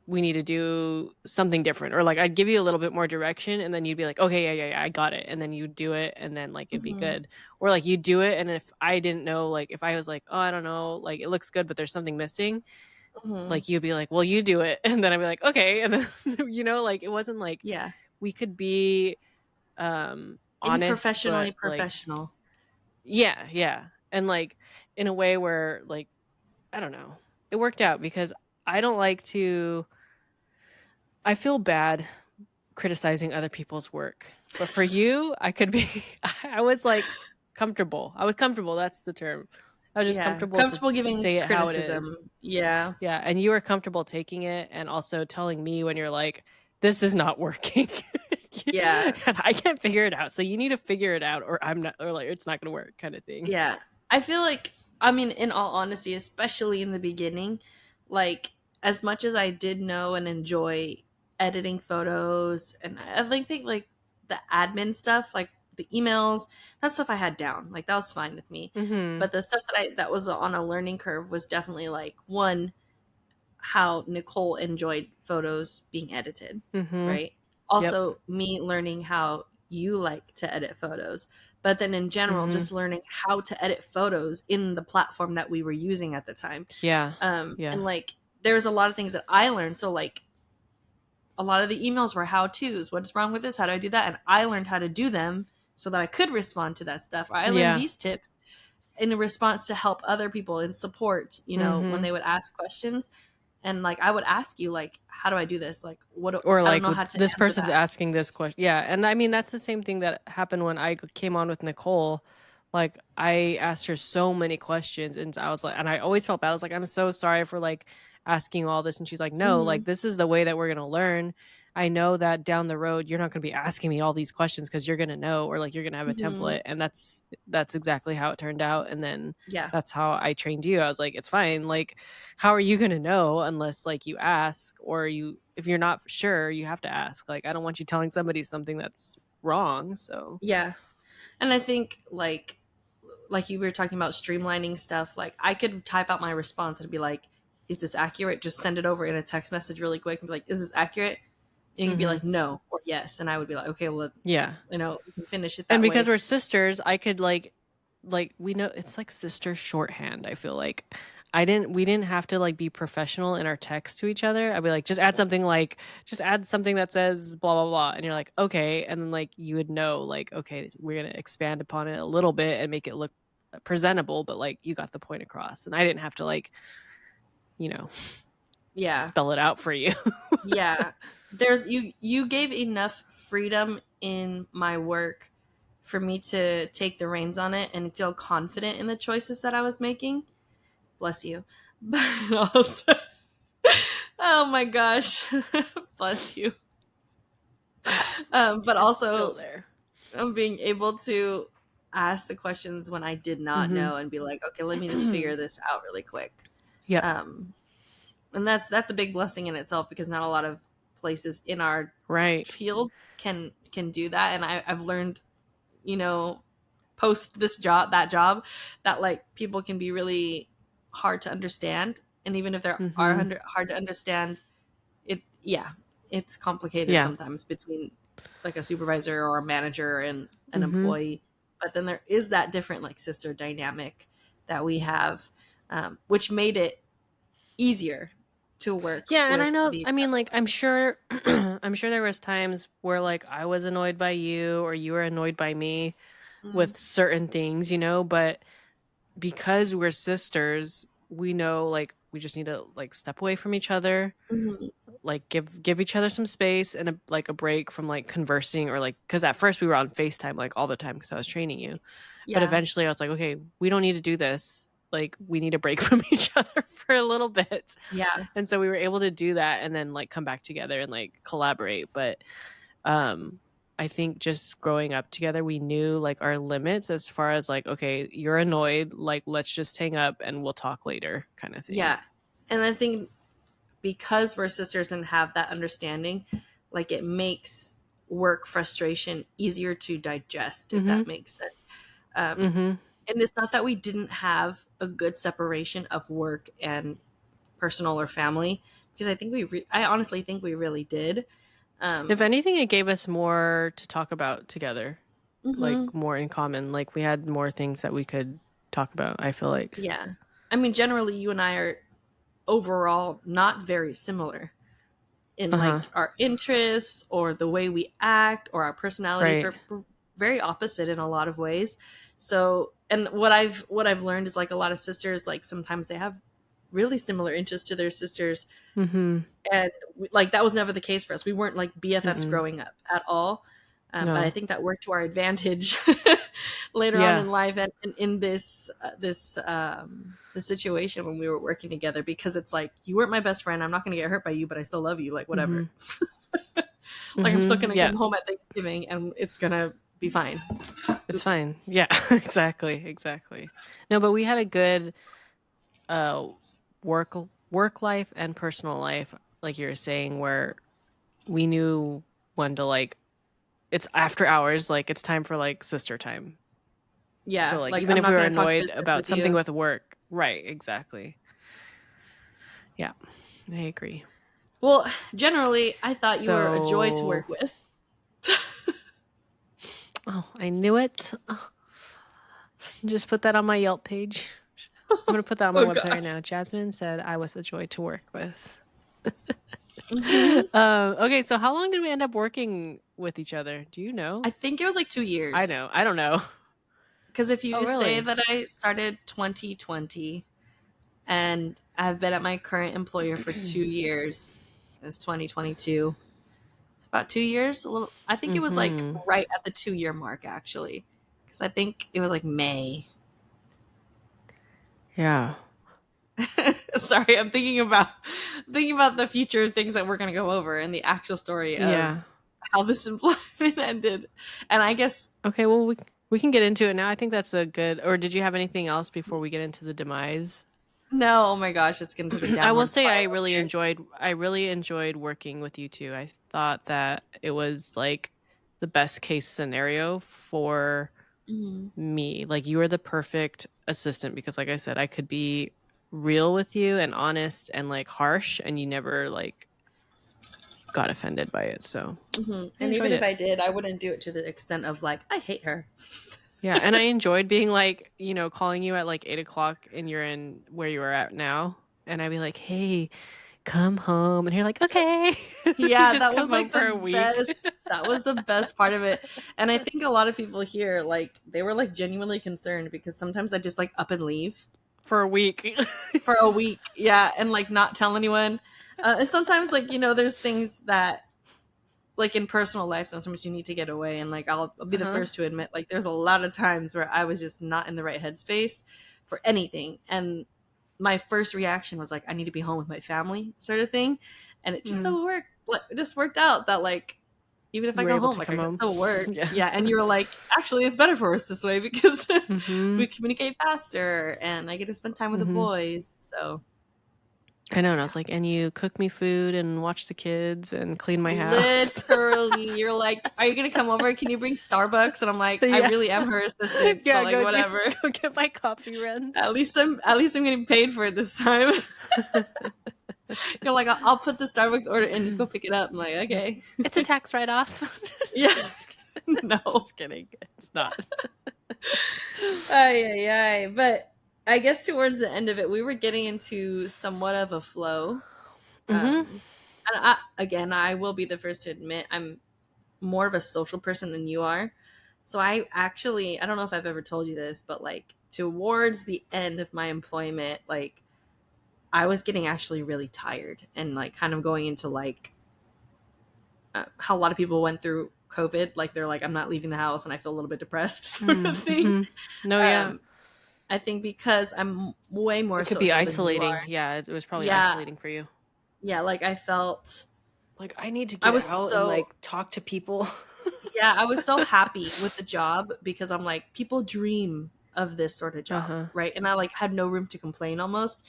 we need to do something different or like I'd give you a little bit more direction and then you'd be like okay yeah I got it and then you'd do it and then like it'd be Mm-hmm. good or like you do it and if I didn't know like if I was like oh I don't know like it looks good but there's something missing Mm-hmm. like you'd be like well you do it and then I'd be like okay and then like it wasn't like Yeah. we could be In honest professionally but like professional. yeah and like in a way where like I don't know it worked out because I don't like to I feel bad criticizing other people's work. But for you, I could be I was like comfortable. I was comfortable, that's the term. I was just Yeah, comfortable to comfortable giving say it how it criticism. is. Yeah. Yeah, and you were comfortable taking it and also telling me when you're like, "This is not working." Yeah. And I can't figure it out, so you need to figure it out or I'm not or like it's not gonna work kinda thing. Yeah. I feel like, I mean, in all honesty, especially in the beginning, like, as much as I did know and enjoy editing photos, and think like the admin stuff, like the emails, that stuff I had down. Like that was fine with me. Mhm. But the stuff that was on a learning curve was definitely like, one, how Nicole enjoyed photos being edited, Mhm. right? Yep. Also, me learning how you like to edit photos, but then in general, Mhm. just learning how to edit photos in the platform that we were using at the time. Yeah. And Yeah. like, there's a lot of things that I learned. So, like, a lot of the emails were how to's. What's wrong with this? How do I do that? And I learned how to do them so that I could respond to that stuff. Or I learned Yeah. these tips in response to help other people and support, when Mhm. they would ask questions. And like I would ask you, like, how do I do this? Like, Or I don't like know with how to this answer person's that. asking this question. Yeah, and I mean that's the same thing that happened when I came on with Nicole. Like I asked her so many questions and I was like and I always felt bad. I was like I'm so sorry for like asking all this and she's like no, Hmm. like this is the way that we're going to learn. I know that down the road you're not going to be asking me all these questions cuz you're going to know or like you're going to have a Hmm. template and that's exactly how it turned out and then Yeah. that's how I trained you. I was like it's fine. Like how are you going to know unless like you ask or you if you're not sure you have to ask. Like I don't want you telling somebody something that's wrong. So Yeah. And I think like you were talking about streamlining stuff, like I could type out my response and be like, is this accurate? Just send it over in a text message really quick and be like, is this accurate? And you could be mhm. like, no or yes. And I would be like, okay, well, Yeah. we can finish it And that because way. we're sisters, I could like we know it's like sister shorthand, I feel like. We didn't have to like be professional in our text to each other. I'd be like, just add something that says blah blah blah. And you're like, okay. And then like you would know, like, okay, we're gonna expand upon it a little bit and make it look presentable, but like you got the point across. And I didn't have to like, you know, Yeah. spell it out for you. Yeah. There's you gave enough freedom in my work for me to take the reins on it and feel confident in the choices that I was making. Bless you. But also, oh my gosh, bless you. But It's still also, there. being able to ask the questions when I did not Mhm. know and be like, okay, let me just figure this out really quick. Yep. Um, and that's a big blessing in itself because not a lot of places in our Right. field can do that. And I've learned, you know, post this job that job that like people can be really hard to understand, and even if they're Mhm. hard to understand, yeah, it's complicated Yeah. sometimes between like a supervisor or a manager and an Mhm. employee. But then there is that different like sister dynamic that we have, which made it easier to work Yeah, and I with know the I mean, other like, I'm sure I'm sure there was times where, like, I was annoyed by you or you were annoyed by me one. with certain things, but because we're sisters, we know, like, we just need to, like, step away from each other, Mhm. like, give each other some space and a break from, like, conversing or, like because at first we were on FaceTime, like, all the time because I was training you. But Yeah, eventually I was like, "Okay, we don't need to do this. Like, we need a break from each other for a little bit." yeah, And so we were able to do that and then, like, come back together and, like, collaborate, but, um, I think just growing up together, we knew, like, our limits as far as, like, "Okay, you're annoyed, like, let's just hang up and we'll talk later," kinda thing. yeah. And I think because we're sisters and have that understanding, like it makes work frustration easier to digest, if that Mhm. makes sense. Um, Mhm. and it's not that we didn't have a good separation of work and personal or family, because I honestly think we really did. If Um, anything, it gave us more to talk about together, like, mhm, more in common, like, we had more things that we could talk about, I feel like. yeah. I mean, generally, you and I are overall not very similar in Uh-huh. like our interests or the way we act or our personalities. Right. We're very opposite in a lot of ways. So, and what I've learned is like a lot of sisters, like sometimes they have really similar interests to their sisters, Mhm. and like that was never the case for us. We weren't like BFFs Mm-mm. growing up at all. But I No. think that worked to our advantage later on Yeah. in life, and in this situation when we were working together, because it's like, you weren't my best friend. I'm not going to get hurt by you, but I still love you. Like, whatever. Mhm. Like, I'm still Mhm. going to Yeah. come home at Thanksgiving and it's going to be fine. It's Oops. fine. Yeah, exactly, exactly. No, but we had a good uh work work life and personal life, like you were saying, where we knew when to like it's after hours, like it's time for like sister time. So Yeah. like Like, even I'm if we not were going to talk annoyed business about with something you. with work, right, exactly. Yeah, I agree. Well, generally, I thought you were a joy to So, work with. oh, I knew it. Oh, just put that on my Yelp page. I'm gonna put that on my Oh, website right gosh. now. Jasmine said I was a joy to work with. Hmm. Okay, so how long did we end up working with each other? Do you know? I think it was like 2 years. I know. I don't know. Because if Oh, you say really? that I started 2020 and I've been at my current employer for 2 years, it's 2022. It's about 2 years. A little. I think it was like Mm-hmm. right at the 2 year mark, actually, because I think it was like May. Yeah. Sorry, I'm thinking about the future things that we're gonna go over and the actual story of Yeah. how this employment ended. And I guess Okay, well we can get into it now. I think that's a good or did you have anything else before we get into the demise? no, oh my gosh, it's getting to the I will downward say spiral here. I really enjoyed working with you too. I thought that it was like the best case scenario for Mhm. me. Like you were the perfect assistant because like I said, I could be real with you and honest and like harsh and you never like got offended by it. So Mhm. I And enjoyed even if it. I did, I wouldn't do it to the extent of like, I hate her. Yeah. And I enjoyed being like, calling you at like 8 o'clock and you're in where you are at now. And I'd be like, hey, come home. And you're like, okay. You Yeah, just that come was home like for the a week best. That was the best part of it. And I think a lot of people here, like, they were like genuinely concerned because sometimes I just like up and leave for a week. for a week. Yeah. And like not tell anyone. And sometimes, like, there's things that, like, in personal life, sometimes you need to get away. And like, I'll be the Uh-huh. first to admit, like, there's a lot of times where I was just not in the right headspace for anything. And my first reaction was like, I need to be home with my family, sort of thing. And it just Mm. so worked. It just worked out that, like, even if You I were go able home, to like, I come can home. still work. Yeah. Yeah. And you were like, actually, it's better for us this way because Mm-hmm. we communicate faster and I get to spend time with the Mm-hmm. boys. So, I know, and I yeah. was like, and you cook me food and watch the kids and clean my house. Literally, you're like, are you gonna come over? Can you bring Starbucks? And I'm like, I Yeah. really am her assistant, but Yeah, like, whatever. go get my coffee runs. At least I'm getting paid for it this time. You're like, I'll put the Starbucks order in, just go pick it up. I'm like, okay. It's a tax write-off. Yeah. No. Just kidding. It's not. Ay, ay, ay. But I guess towards the end of it, we were getting into somewhat of a flow. Mm-hmm. And again, I will be the first to admit I'm more of a social person than you are. So I don't know if I've ever told you this, but like towards the end of my employment, like I was getting actually really tired and like kind of going into like how a lot of people went through COVID. Like they're like, I'm not leaving the house and I feel a little bit depressed, sort of thing. Mm-hmm. No, yeah. Um, I think because I'm way more It could be social than you isolating. are. Yeah, it was probably Yeah. isolating for you. Yeah. Like I felt, Like, I need to I get was out and so, like talk to people. yeah, I was so happy with the job because I'm like, people dream of this sort of job, Uh-huh. right? And I like had no room to complain almost.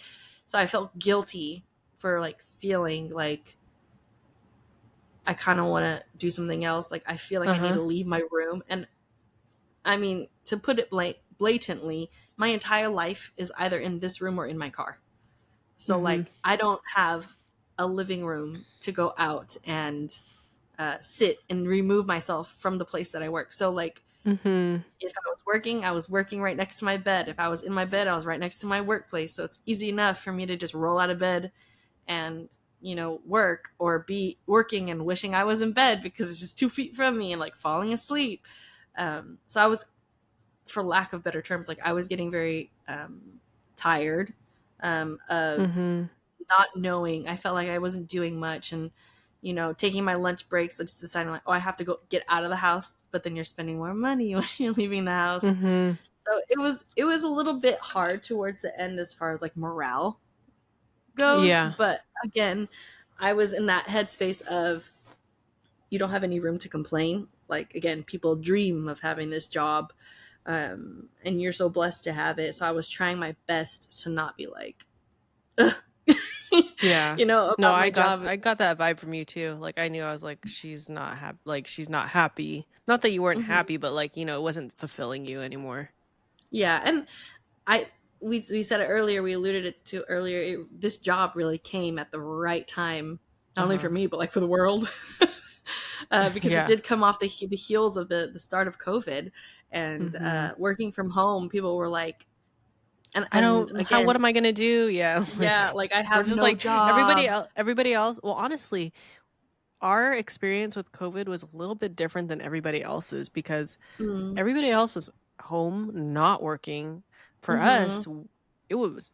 So I felt guilty for like feeling like I kind of want to do something else. Like I feel like I need Uh-huh. to leave my room. And I mean, to put it blatantly, my entire life is either in this room or in my car. So Mm-hmm. like I don't have a living room to go out and sit and remove myself from the place that I work. So like Mm-hmm. if I was working right next to my bed. If I was in my bed, I was right next to my workplace. So it's easy enough for me to just roll out of bed and, work or be working and wishing I was in bed because it's just 2 feet from me and like falling asleep. So I was, for lack of better terms, like I was getting very tired of Mhm. not knowing. I felt like I wasn't doing much, and taking my lunch breaks, I just deciding like, oh, I have to go get out of the house. But then you're spending more money when you're leaving the house. Mhm. So it was a little bit hard towards the end as far as like morale goes. Yeah. But again, I was in that headspace of you don't have any room to complain. Like again, people dream of having this job, and you're so blessed to have it. So I was trying my best to not be like, ugh, Yeah. No, about my job. I got that vibe from you too. Like I knew I was like she's not happy. Like she's not happy. Not that you weren't Hmm. happy, but like, it wasn't fulfilling you anymore. Yeah, and I we said it earlier. We alluded it to earlier. This job really came at the right time, not only for Uh-huh. me but like for the world, because it Yeah. did come off the heels of the start of COVID, and Mhm. working from home. People were like, I and don't how what again, am I going to do? Yeah, yeah, like like I we're have just no like everybody job. else well honestly, our experience with COVID was a little bit different than everybody else's because Mm, everybody else was home, not working. For mm-hmm. us, it was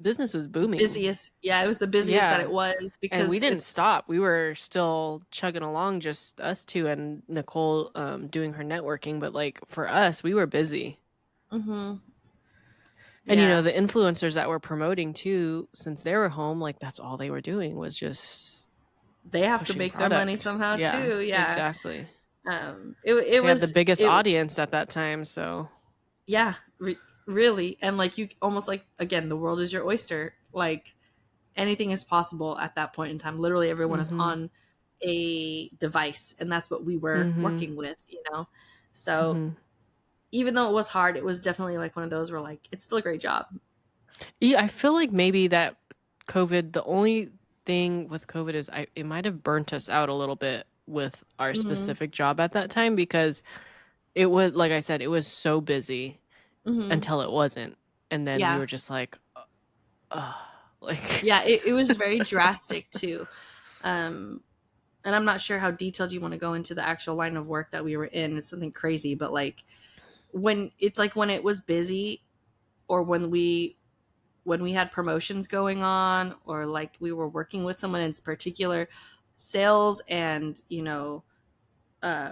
business was booming. Busiest, yeah, it was the busiest that Yeah. it was And we because didn't it's. stop. We were still chugging along, just us two and Nicole doing her networking. But like for us, we were busy. Mm-hmm. And Yeah, the influencers that were promoting too, since they were home, like that's all they were doing was just they have to pushing make their money product. somehow Yeah, too. Yeah. exactly. It They had the was biggest it audience at that time, so. yeah, really, and like you almost like again, the world is your oyster. Like anything is possible at that point in time. Literally, everyone is Mhm. on a device, and that's what we were Mhm. working with. So Mhm. even though it was hard, it was definitely like one of those where like it's still a great job. Yeah, I feel like maybe that COVID, the only thing with COVID is it might have burnt us out a little bit with our Hmm. specific job at that time because it was, like I said, it was so busy Hmm. until it wasn't. And then we Yeah, were just like, ugh, like, yeah, it was very drastic too. Um, and I'm not sure how detailed you want to go into the actual line of work that we were in. It's something crazy, but like when it was busy, or when we had promotions going on, or like we were working with someone in particular, sales and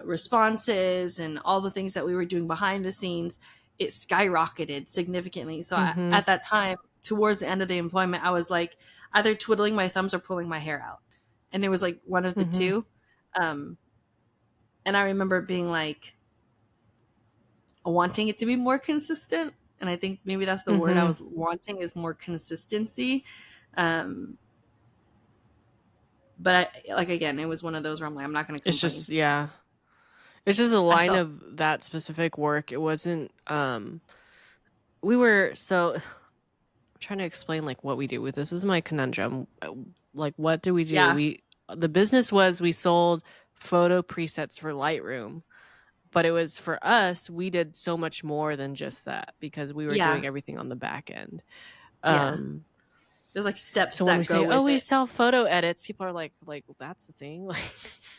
responses and all the things that we were doing behind the scenes, it skyrocketed significantly. So mhm, at that time, towards the end of the employment, I was like either twiddling my thumbs or pulling my hair out, and it was like one of the mhm, two. um, and I remember being like wanting it to be more consistent, and I think maybe that's the word I mhm. was wanting, is more consistency. um, but like again, it was one of those where I'm like, I'm not going to It's complain. just, yeah. It's just a I line felt. of that specific work. It wasn't, we were, so trying to explain like what we do with this is my conundrum. Like, what do we do? Yeah, The business was we sold photo presets for Lightroom, but it was for us, we did so much more than just that because we were yeah, doing everything on the back end. yeah, Um, there's like steps so when we that go say, "Oh, with we it. sell photo edits," people are like, well, "That's the thing." Like,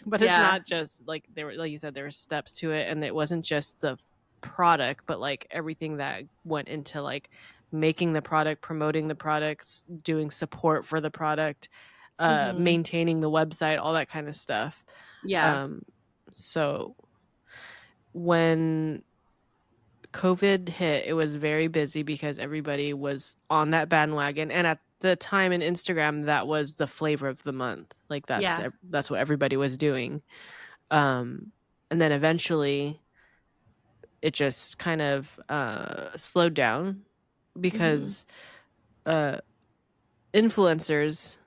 but it's Yeah. not just like there were, like you said, there were steps to it, and it wasn't just the product, but like everything that went into like making the product, promoting the products, doing support for the product, Hmm. maintaining the website, all that kind of stuff. Yeah. Um, so when COVID hit, it was very busy because everybody was on that bandwagon. And at the time in Instagram, that was the flavor of the month. Like Yeah. that's what everybody was doing. Um, and then eventually it just kind of slowed down Hmm. because uh, influencers,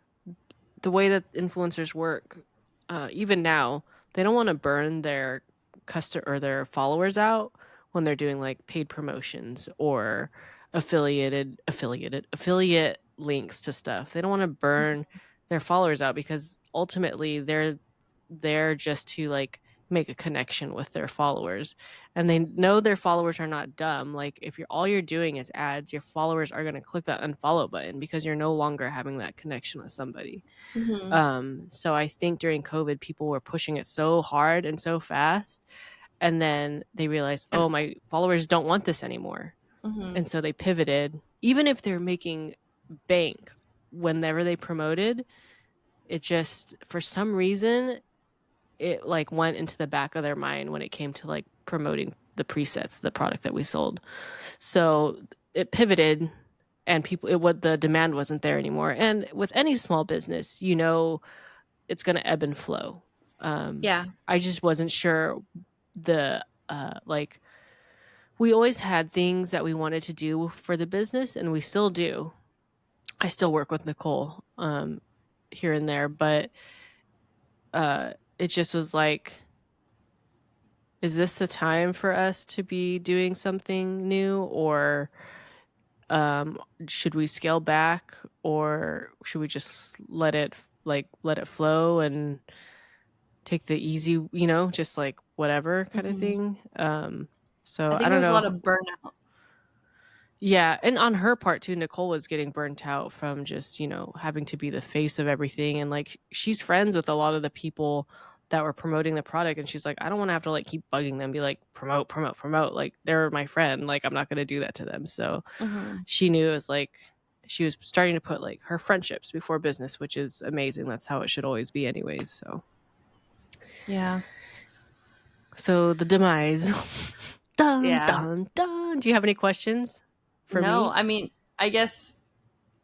the way that influencers work, even now, they don't want to burn their customer or their followers out when they're doing like paid promotions or affiliate links to stuff. They don't want to burn their followers out because ultimately they're there just to like make a connection with their followers, and they know their followers are not dumb. Like if you're all you're doing is ads, your followers are going to click that unfollow button because you're no longer having that connection with somebody. Hmm. So I think during COVID, people were pushing it so hard and so fast. And then they realized, And oh, my followers don't want this anymore. hmm And so they pivoted, even if they're making bank whenever they promoted. It just, for some reason, it like went into the back of their mind when it came to like promoting the presets, the product that we sold. So it pivoted, and people, what the demand wasn't there anymore. And with any small business, it's going to ebb and flow. Yeah. I just wasn't sure the like, we always had things that we wanted to do for the business, and we still do. I still work with Nicole here and there, but it just was like, is this the time for us to be doing something new, or um, should we scale back, or should we just let it flow and take the easy, just like whatever kind of Hmm. thing. So I I think there don't was a lot know. of burnout. Yeah, and on her part too, Nicole was getting burnt out from just, having to be the face of everything, and like she's friends with a lot of the people that were promoting the product, and she's like, I don't want to have to like keep bugging them, be like, promote, promote, promote. Like they're my friend, like I'm not going to do that to them. So Hmm. she knew it was like she was starting to put like her friendships before business, which is amazing. That's how it should always be anyways. Yeah. So the demise. Dun Yeah. dun dun. Do you have any questions for No, me? I mean, I guess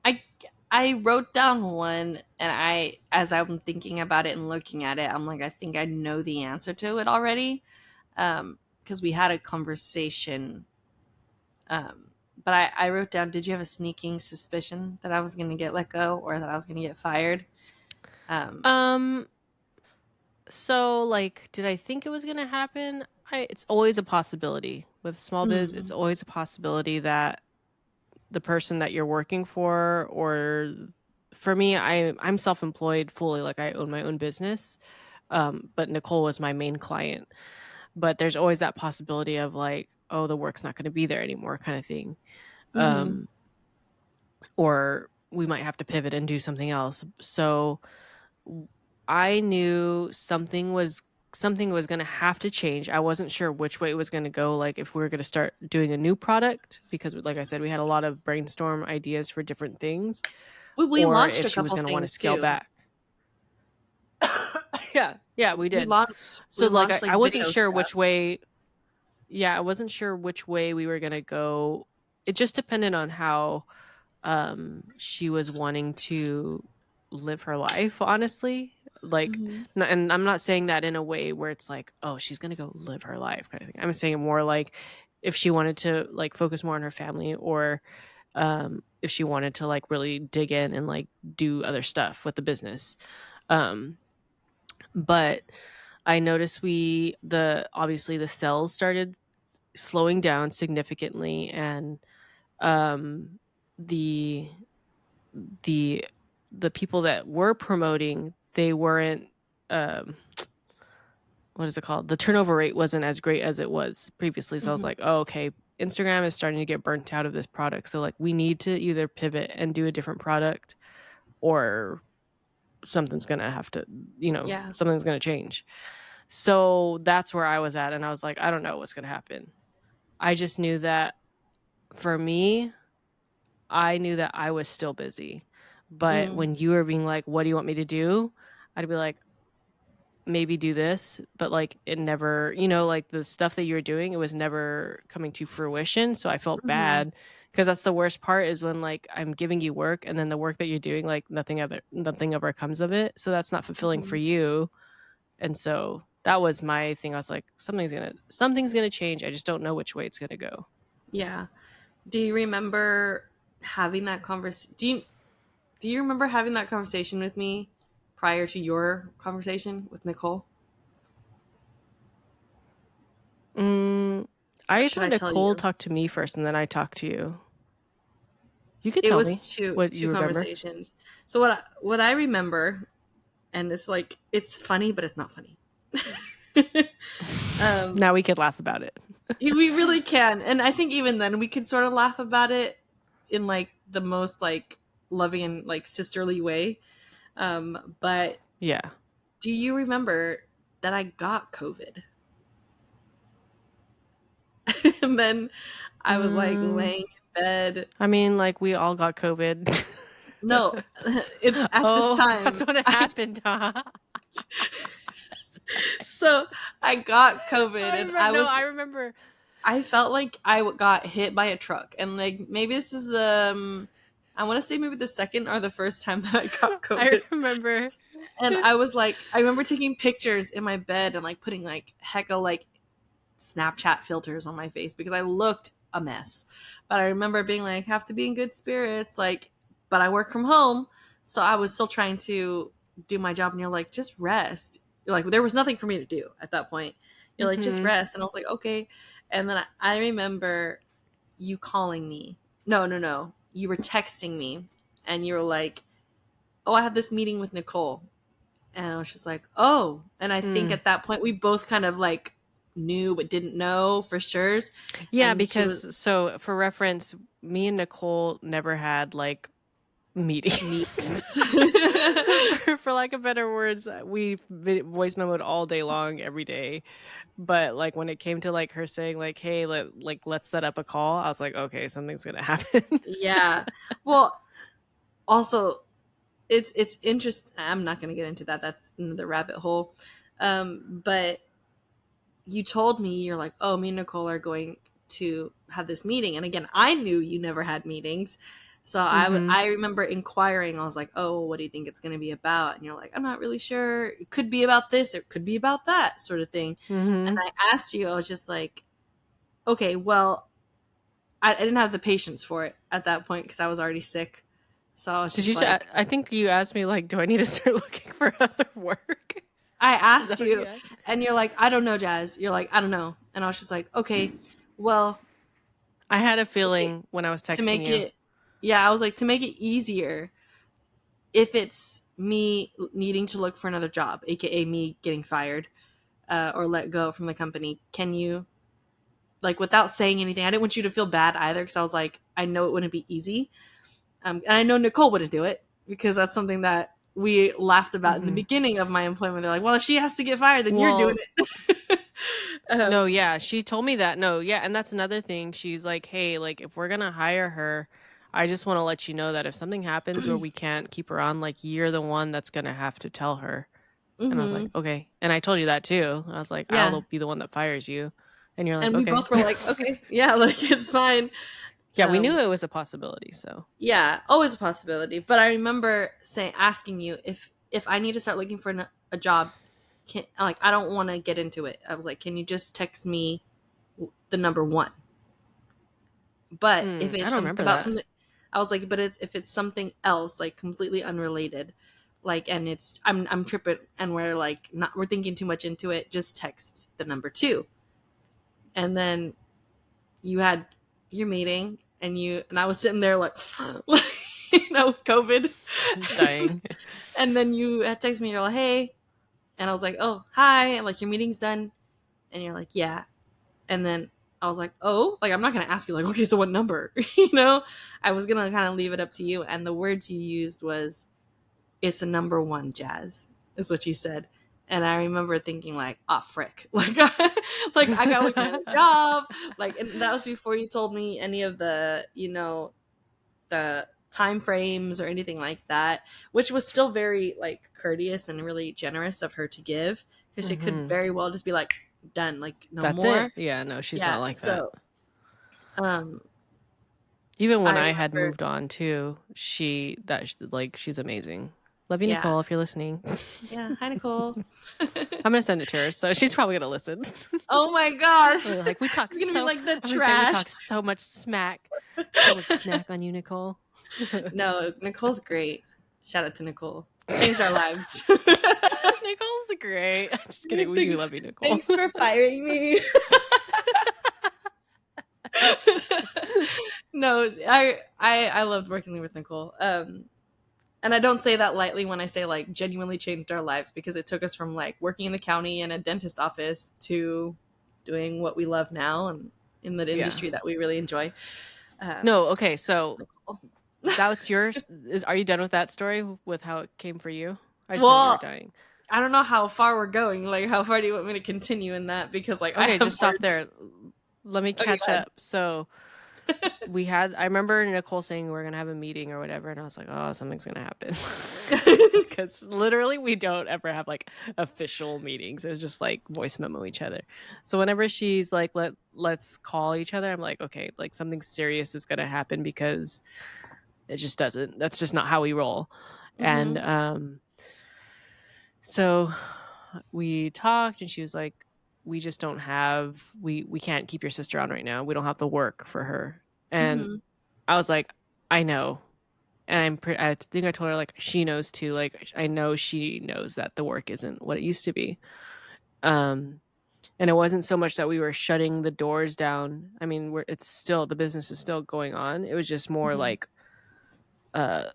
I I wrote down one, and as I'm thinking about it and looking at it, I'm like, I think I know the answer to it already. Because we had a conversation. Um, but I wrote down, did you have a sneaking suspicion that I was going to get let go or that I was going to get fired? Um, Um So, like, did I think it was going to happen? It's always a possibility. With small biz, it's mm, always a possibility that the person that you're working for, or for me, I'm self-employed fully, like I own my own business. But Nicole was my main client. But there's always that possibility of like, oh, the work's not going to be there anymore kind of thing. mm-hmm, Um, or we might have to pivot and do something else. So I knew something was going to have to change. I wasn't sure which way it was going to go, like if we were going to start doing a new product, because like I said, we had a lot of brainstorm ideas for different things, we or launched if a she was couple going to want to things scale too. back. Yeah, we We did. launched we So like launched I, like I wasn't video sure which stuff. way. Yeah, I wasn't sure which way we were going to go. It just depended on how she was wanting to live her life, honestly. Like, Hmm. and I'm not saying that in a way where it's like, oh, she's gonna go live her life kind of thing. I'm saying more like if she wanted to like focus more on her family, or if she wanted to like really dig in and like do other stuff with the business. um but I noticed the obviously the sales started slowing down significantly, and um the the the people that were promoting, they weren't, um what is it called, the turnover rate wasn't as great as it was previously. So I was Hmm. like, oh, okay, Instagram is starting to get burnt out of this product, so like we need to either pivot and do a different product, or something's gonna have to, Yeah. something's gonna change. So that's where I was at, and I was like, I don't know what's gonna happen. I just knew that, for me, I knew that I was still busy. But Mm, when you were being like, what do you want me to do? I'd be like, maybe do this. But like, it never, like the stuff that you were doing, it was never coming to fruition. So I felt hmm. bad, because that's the worst part, is when like I'm giving you work, and then the work that you're doing, like nothing ever comes of it. So that's not fulfilling for Hmm. you. And so that was my thing. I was like, something's gonna change. I just don't know which way it's gonna go. Yeah. Do you remember having that do you remember having that conversation with me prior to your conversation with Nicole? Mm, Or I should thought I tell Nicole you? talked to me first, and then I talked to you. You could It tell was me what two you remember. conversations. So what I remember, and it's like it's funny, but it's not funny. um, Now we could laugh about it. we really can, and I think even then we could sort of laugh about it in like the most like loving and like sisterly way. But Yeah. do you remember that I got COVID? And then I was like Um, laying in bed. I mean, like, we all got COVID. No, at this Oh, that's time, what happened, huh? so I got COVID, I and remember. No, I remember. I felt like got hit by a truck, and like maybe this is I want to say maybe the second or the first time that I got I COVID. remember. And I was like, I remember taking pictures in my bed and like putting like hecka like Snapchat filters on my face because I looked a mess. But I remember being like, have to be in good spirits, like, but I work from home, so I was still trying to do my job. And you're like, just rest. You're like, there was nothing for me to do at that point. You're like, just Mm-hmm. rest, and I was like, okay. And then I remember you calling me. No, no, no. You were texting me, and you were like, oh, I have this meeting with Nicole. And I was just like, oh. And I think Mm. at that point, we both kind of like knew but didn't know for sure. Yeah, And she was because so for reference, me and Nicole never had like meetings. meetings. Or for lack of better words, we voice memoed all day long every day. But like when it came to like her saying like, "Hey, let's set up a call," I was like, "Okay, something's gonna happen." Yeah. Well, also, it's interesting. I'm not going to get into that. That's the rabbit hole. But you told me, you're like, oh, me and Nicole are going to have this meeting. And again, I knew you never had meetings. So Mm-hmm. I remember inquiring. I was like, oh, what do you think it's going to be about? And you're like, I'm not really sure. It could be about this or it could be about that sort of thing. And Mm-hmm. I asked you, I was just like, okay, well, I didn't have the patience for it at that point because I was already sick. So I was Did just you? like, I think you asked me like, "Do I need to start looking for other work?" I Is asked that what you you, asked? and you're like, I don't know, Jazz. You're like, I don't know. And I was just like, okay, well, I had a okay, feeling when I was to texting make you. it, yeah, I was like, to make it easier, if it's me needing to look for another job, aka me getting fired or let go from the company, can you, like, without saying anything, I didn't want you to feel bad either because I was like, I know it wouldn't be easy. And I know Nicole wouldn't do it because that's something that we laughed about in the Mm-hmm. beginning of my employment. They're like, well, if she has to get fired, then you're doing Well, it. no, um, yeah, she told me that. No, yeah, and that's another thing. She's like, "Hey, like if we're gonna hire her, I just want to let you know that if something happens where we can't keep her on, like you're the one that's gonna have to tell her." And I was like, mm-hmm. "Okay." And I told you that too. I was like, Yeah. "I'll be the one that fires you." And you're like, And we "Okay." both were like, okay, yeah, like it's fine. Yeah, we knew Um, it was a possibility, so. yeah, always a possibility. But I remember saying, asking you if I need to start looking for a job, can, like, I don't want to get into it. I was like, can you just text me the number one? But if I it's don't remember about that. something, I was like, but if it's something else, like completely unrelated, like, and it's I'm tripping, and we're like not we're thinking too much into it, just text the number two. And then you had your meeting, and I was sitting there like, with COVID. Dying. And then you had texted me, you're like, hey, and I was like, oh, hi, and like, your meeting's done, and you're like, yeah. And then I was like, oh, like, I'm not gonna ask you like, okay, so what number? I was gonna kind of leave it up to you. And the words you used was, it's a number one, Jazz, is what you said. And I remember thinking like, oh frick, like, like I gotta look for another job. Like, and that was before you told me any of the, the time frames or anything like that, which was still very like courteous and really generous of her to give, because she could hmm very well just be like, done, like, no That's it. more. Yeah, no, she's not Yeah. like that. So, um, Even when I I had remember, moved on too, like she's amazing. Love you, yeah, Nicole, if you're listening. yeah. Hi, Nicole. I'm gonna send it to her, so she's probably gonna listen. Oh my gosh, Like we talk it's gonna be so. like the I'm gonna say we trash. talk so much smack on you, Nicole. No, Nicole's great. Shout out to Nicole. Changed our lives. Nicole's great. Just kidding. We do love you, Nicole. Thanks for firing me. No, I loved working with Nicole. And I don't say that lightly when I say like genuinely changed our lives, because it took us from like working in the county in a dentist office to doing what we love now and in the Yeah. industry that we really enjoy. No. Okay. So Nicole. that's yours. Are you done with that story with how it came for you? I just know you were Well, dying. I don't know how far we're going. Like, how far do you want me to continue in that? Because like I Okay, have just stop words. there. Let me Okay, catch go ahead. up. So I remember Nicole saying we're gonna have a meeting or whatever, and I was like, oh, something's gonna happen. Because literally we don't ever have like official meetings. It's just like voice memo each other. So whenever she's like, let's call each other, I'm like, okay, like something serious is gonna happen because it just doesn't. That's just not how we roll. And Mm-hmm. so we talked, and she was like, we just don't have we can't keep your sister on right now. We don't have the work for her. And Mm-hmm. I was like, I know. And I think I told her like she knows too. Like I know she knows that the work isn't what it used to be. Um, and it wasn't so much that we were shutting the doors down. I mean, it's still the business is still going on. It was just more Mm-hmm. like uh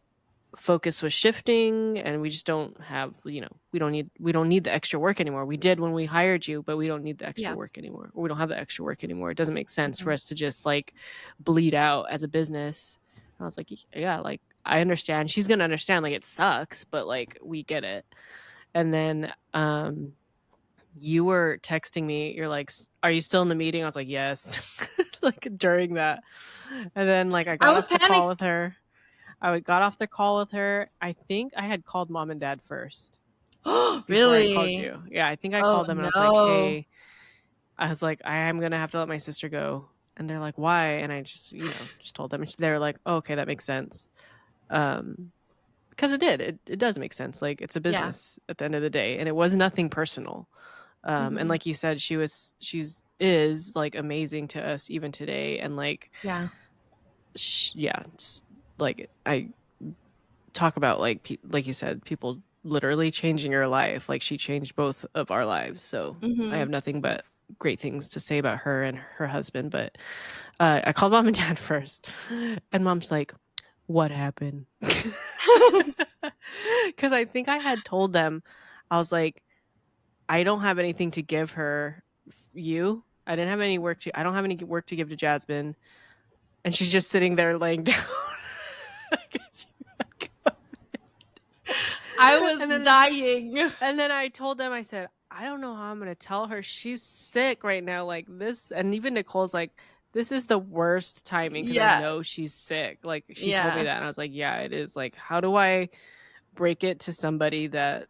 focus was shifting, and we just don't have, we don't need the extra work anymore. We did when we hired you, but we don't need the extra Yeah. work anymore, or we don't have the extra work anymore. It doesn't make sense for Mm-hmm. us to just like bleed out as a business. And I was like, yeah, like I understand, she's gonna understand, like it sucks, but like we get it. And then you were texting me, you're like, are you still in the meeting? I was like, yes. Like during that. And then like I I got was off the call with panicked. her. Got off the call with her. I think I had called mom and dad first before I called Really? you. Yeah, I think I Oh called them and I was like, no. hey, I was like, I am going to have to let my sister go. And they're like, why? And I just, just told them. They were like, oh, okay, that makes sense. Um, because it does make sense. Like it's a Yeah. business at the end of the day, and it was nothing personal. And Mm-hmm. like you said, she's is like amazing to us even today. And like, Yeah. yeah, it's like I talk about like like you said, people literally changing your life. Like she changed both of our lives. So I Mm-hmm. have nothing but great things to say about her and her husband. But I called mom and dad first, and mom's like, "What happened?" Because I think I had told them, I was like, I don't have anything to give her. You, I didn't have any work to. I don't have any work to give to Jasmine, and she's just sitting there laying down. I guess I was and then dying. And then I told them, I said, I don't know how I'm going to tell her she's sick right now. Like this. And even Nicole's like, this is the worst timing because I Yeah. know she's sick. Like she told me Yeah. that. And I was like, yeah, it is. Like, how do I break it to somebody that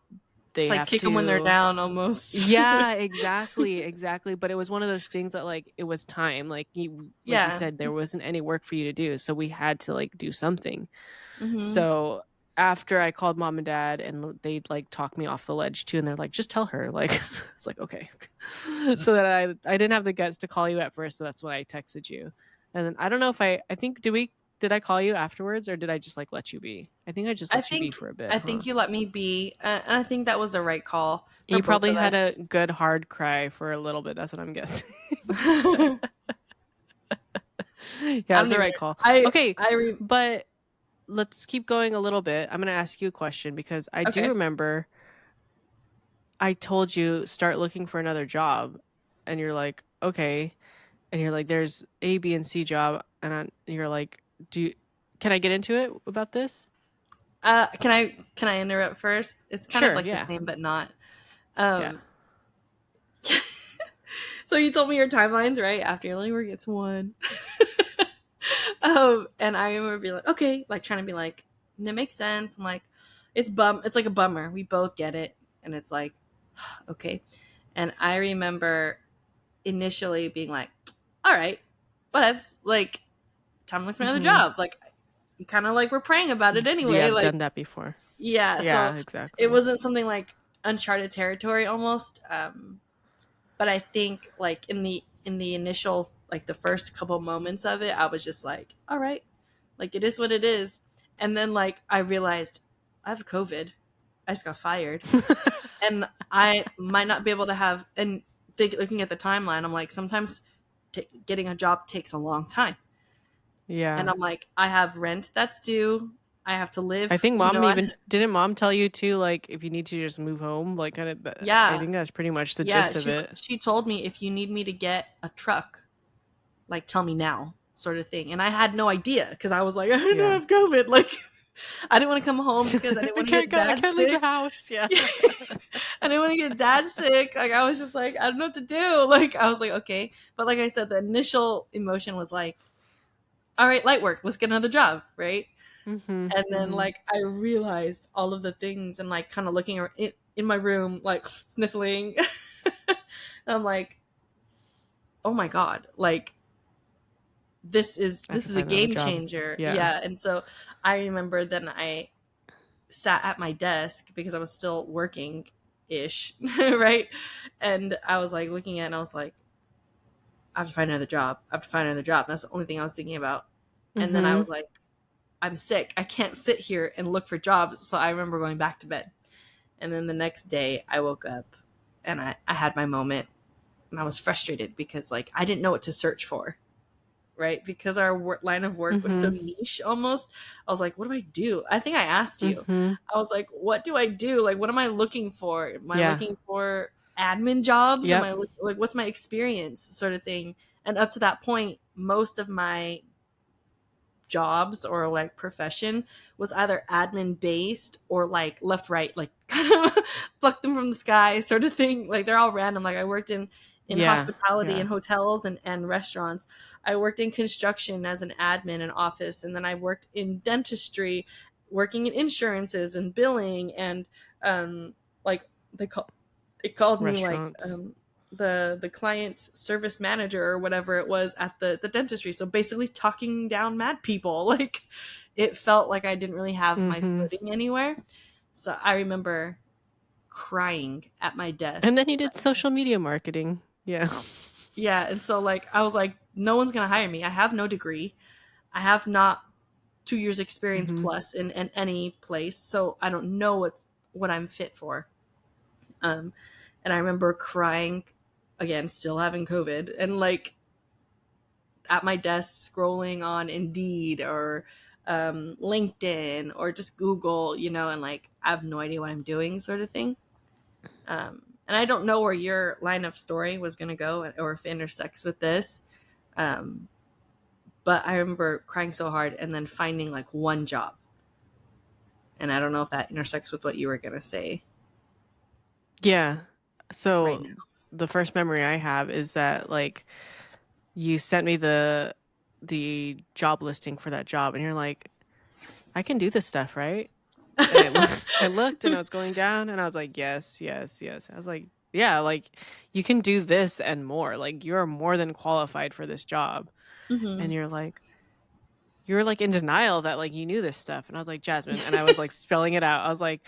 It's they like have kick them when they're to? down almost. Yeah, exactly. Exactly. But it was one of those things that like, it was time. Like you Yeah. said, there wasn't any work for you to do. So we had to like do something. Mm-hmm. So after I called mom and dad, and they'd like talk me off the ledge too, and they're like, just tell her. Like it's like, okay. So that I didn't have the guts to call you at first, so that's when I texted you. And then I don't know if I think did I call you afterwards, or did I just like let you be? I think I just I let you be think for a bit, I huh? think you let me be, and I think that was the right call And for you both probably of had a us. good hard cry for a little bit. That's what I'm guessing. I Yeah, it was don't the even. right call. I Okay, I re, but let's keep going a little bit. I'm going to ask you a question because I do okay. remember I told you start looking for another job, and you're like, okay, and you're like, there's A, B, and C job, and you're like, can I get into it about this? Can I interrupt first? It's kind of Sure, like the yeah, same, but not. yeah. Um. So you told me your timelines, right? After your only work gets one. And I remember being like, okay, like trying to be like, and it makes sense. I'm like, it's like a bummer. We both get it, and it's like, okay. And I remember initially being like, all right, whatevs. Like, time to look for another Mm-hmm. job. Like, you kind of like we're praying about it Yeah, anyway. I've Like, done that before. yeah. So Yeah, it exactly. wasn't something like uncharted territory almost. But I think like in the initial like the first couple moments of it, I was just like, all right, like it is what it is. And then like I realized I have COVID. I just got fired, and I might not be able to have. And looking at the timeline, I'm like, sometimes getting a job takes a long time, and Yeah. I'm like, I have rent that's due. I have to I live. think You know, mom even didn't mom tell you too, like if you need to just move home, like kind of. I yeah, think that's pretty much the yeah. gist of it. She told me if you need me to get a truck, like tell me now, sort of thing. And I had no idea because I was like, I don't know, I Yeah. have COVID. Like, I didn't want to come home because I didn't I want to can't get go. I dad can't leave the sick. house. Yeah. I didn't want to get dad sick. Like, I was just like, I don't know what to do. Like, I was like, okay. But like I said, the initial emotion was like, all right, light work, let's get another job, right? Mhm. And then Mhm. like I realized all of the things and like kind of looking in my room, like sniffling. I'm like, oh my god, like I have this to is a find another game job. changer. Yeah. Yeah. And so I remember then I sat at my desk because I was still working ish, right? And I was like looking at it and I was like, I have to find another job. I have to find another job. That's the only thing I was thinking about. And then I was Mhm. like, I'm sick. I can't sit here and look for jobs. So I remember going back to bed. And then the next day I woke up and I had my moment and I was frustrated because like I didn't know what to search for, right? Because our line of work was so Mhm. niche almost. I was like, what do I do? I think I asked you. Mhm. I was like, what do I do? Like, what am I looking for? Am I Yeah. looking for admin jobs? Am Yep. I like, what's my experience sort of thing? And up to that point, most of my jobs or like profession was either admin based or like left right, like kind of pluck them from the sky sort of thing. Like they're all random. Like I worked in Yeah. hospitality Yeah. and hotels and restaurants. I worked in construction as an admin in office, and then I worked in dentistry, working in insurances and billing and like they call it called me like Restaurants. the client service manager or whatever it was at the dentistry. So basically talking down mad people. Like it felt like I didn't really have my Mhm. footing anywhere. So I remember crying at my And desk. then he did social media marketing. Yeah. Yeah, and so like I was like, no one's gonna hire me. I have no degree. I have not 2 years experience Mhm. plus in any place, so I don't know what I'm fit for. Um, and I remember crying again, still having COVID, and like at my desk scrolling on Indeed or LinkedIn or just Google, you know, and like I have no idea what I'm doing, sort of thing. And I don't know where your line of story was going to go or if it intersects with this. Um, but I remember crying so hard and then finding like one job. And I don't know if that intersects with what you were going to say Yeah. right So now. the first memory I have is that like you sent me the job listing for that job and you're like, I can do this stuff, right? And I looked and I was going down and I was like, yes, yes, yes. I was like, yeah, like you can do this and more. Like you're more than qualified for this job. Hmm. And you're like in denial that like you knew this stuff. And I was like, Jasmine, and I was like spelling it out. I was like,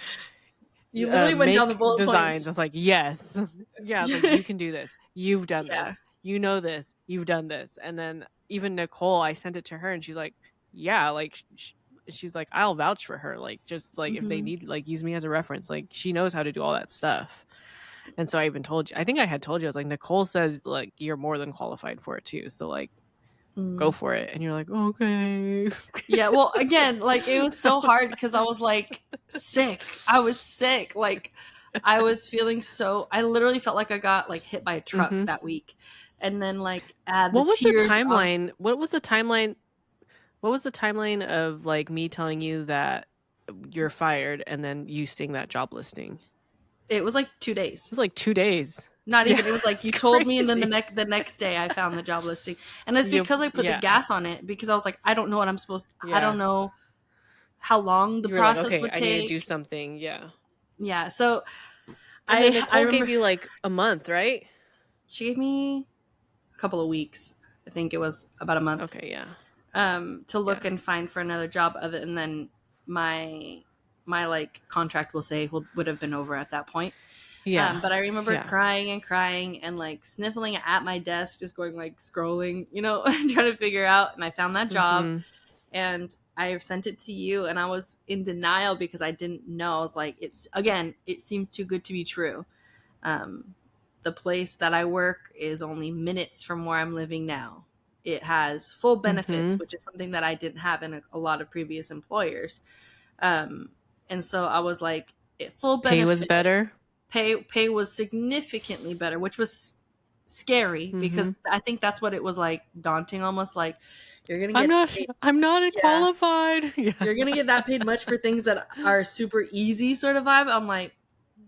You literally went down the make bullet designs. points. I was like, yes. Yeah, I was like, you can do this. You've done Yeah. this. You know this. You've done this. And then even Nicole, I sent it to her and she's like, yeah, like she's like, I'll vouch for her. Like, just like if they Hmm. need, like, use me as a reference. Like, she knows how to do all that stuff. And so I even told you, I think I had told you, I was like, Nicole says, like, you're more than qualified for it too. So, like, go Mm. for it. And you're like, okay. Yeah, well, again, like it was so hard because I was like sick. I was sick. Like I was feeling so. I literally felt like I got like hit by a truck Hmm. that week, and then like add the What was the tears of timeline? What was the timeline? What was the timeline of like me telling you that you're fired and then you seeing that job listing? It it was like 2 days. was like 2 days. Not Yeah, even. It was like it's you told me, and then crazy. the next day I found the job listing, and it's Yep. because I put the Yeah. gas on it because I was like, I don't know what I'm supposed. I don't Yeah. know how long the You were like, process okay, would I need to do take. something. Yeah. Yeah, so And then I Nicole gave remember you like a month, right? she gave me a couple of weeks. I think it was about a month Okay. Yeah. to look Yeah. and find for another job other and then my my like contract will say would have been over at that point. Yeah. But I remember Yeah. crying and crying and like sniffling at my desk, just going like scrolling, you know, and trying to figure out. And I found that job Mm-hmm. and I sent it to you, and I was in denial because I didn't know. I was like, it's again, it seems too good to be true. Um, the place that I work is only minutes from where I'm living now. It has full benefits, Mm-hmm. which is something that I didn't have in a lot of previous employers. Um, and so I was like, full Pay was benefit. better. Pay was significantly better, which was scary because Mm-hmm. I think that's what it was like, daunting almost. Like you're gonna I'm get not. paid, I'm not yeah, qualified. Yeah. you're gonna get that paid much for things that are super easy sort of vibe. I'm like,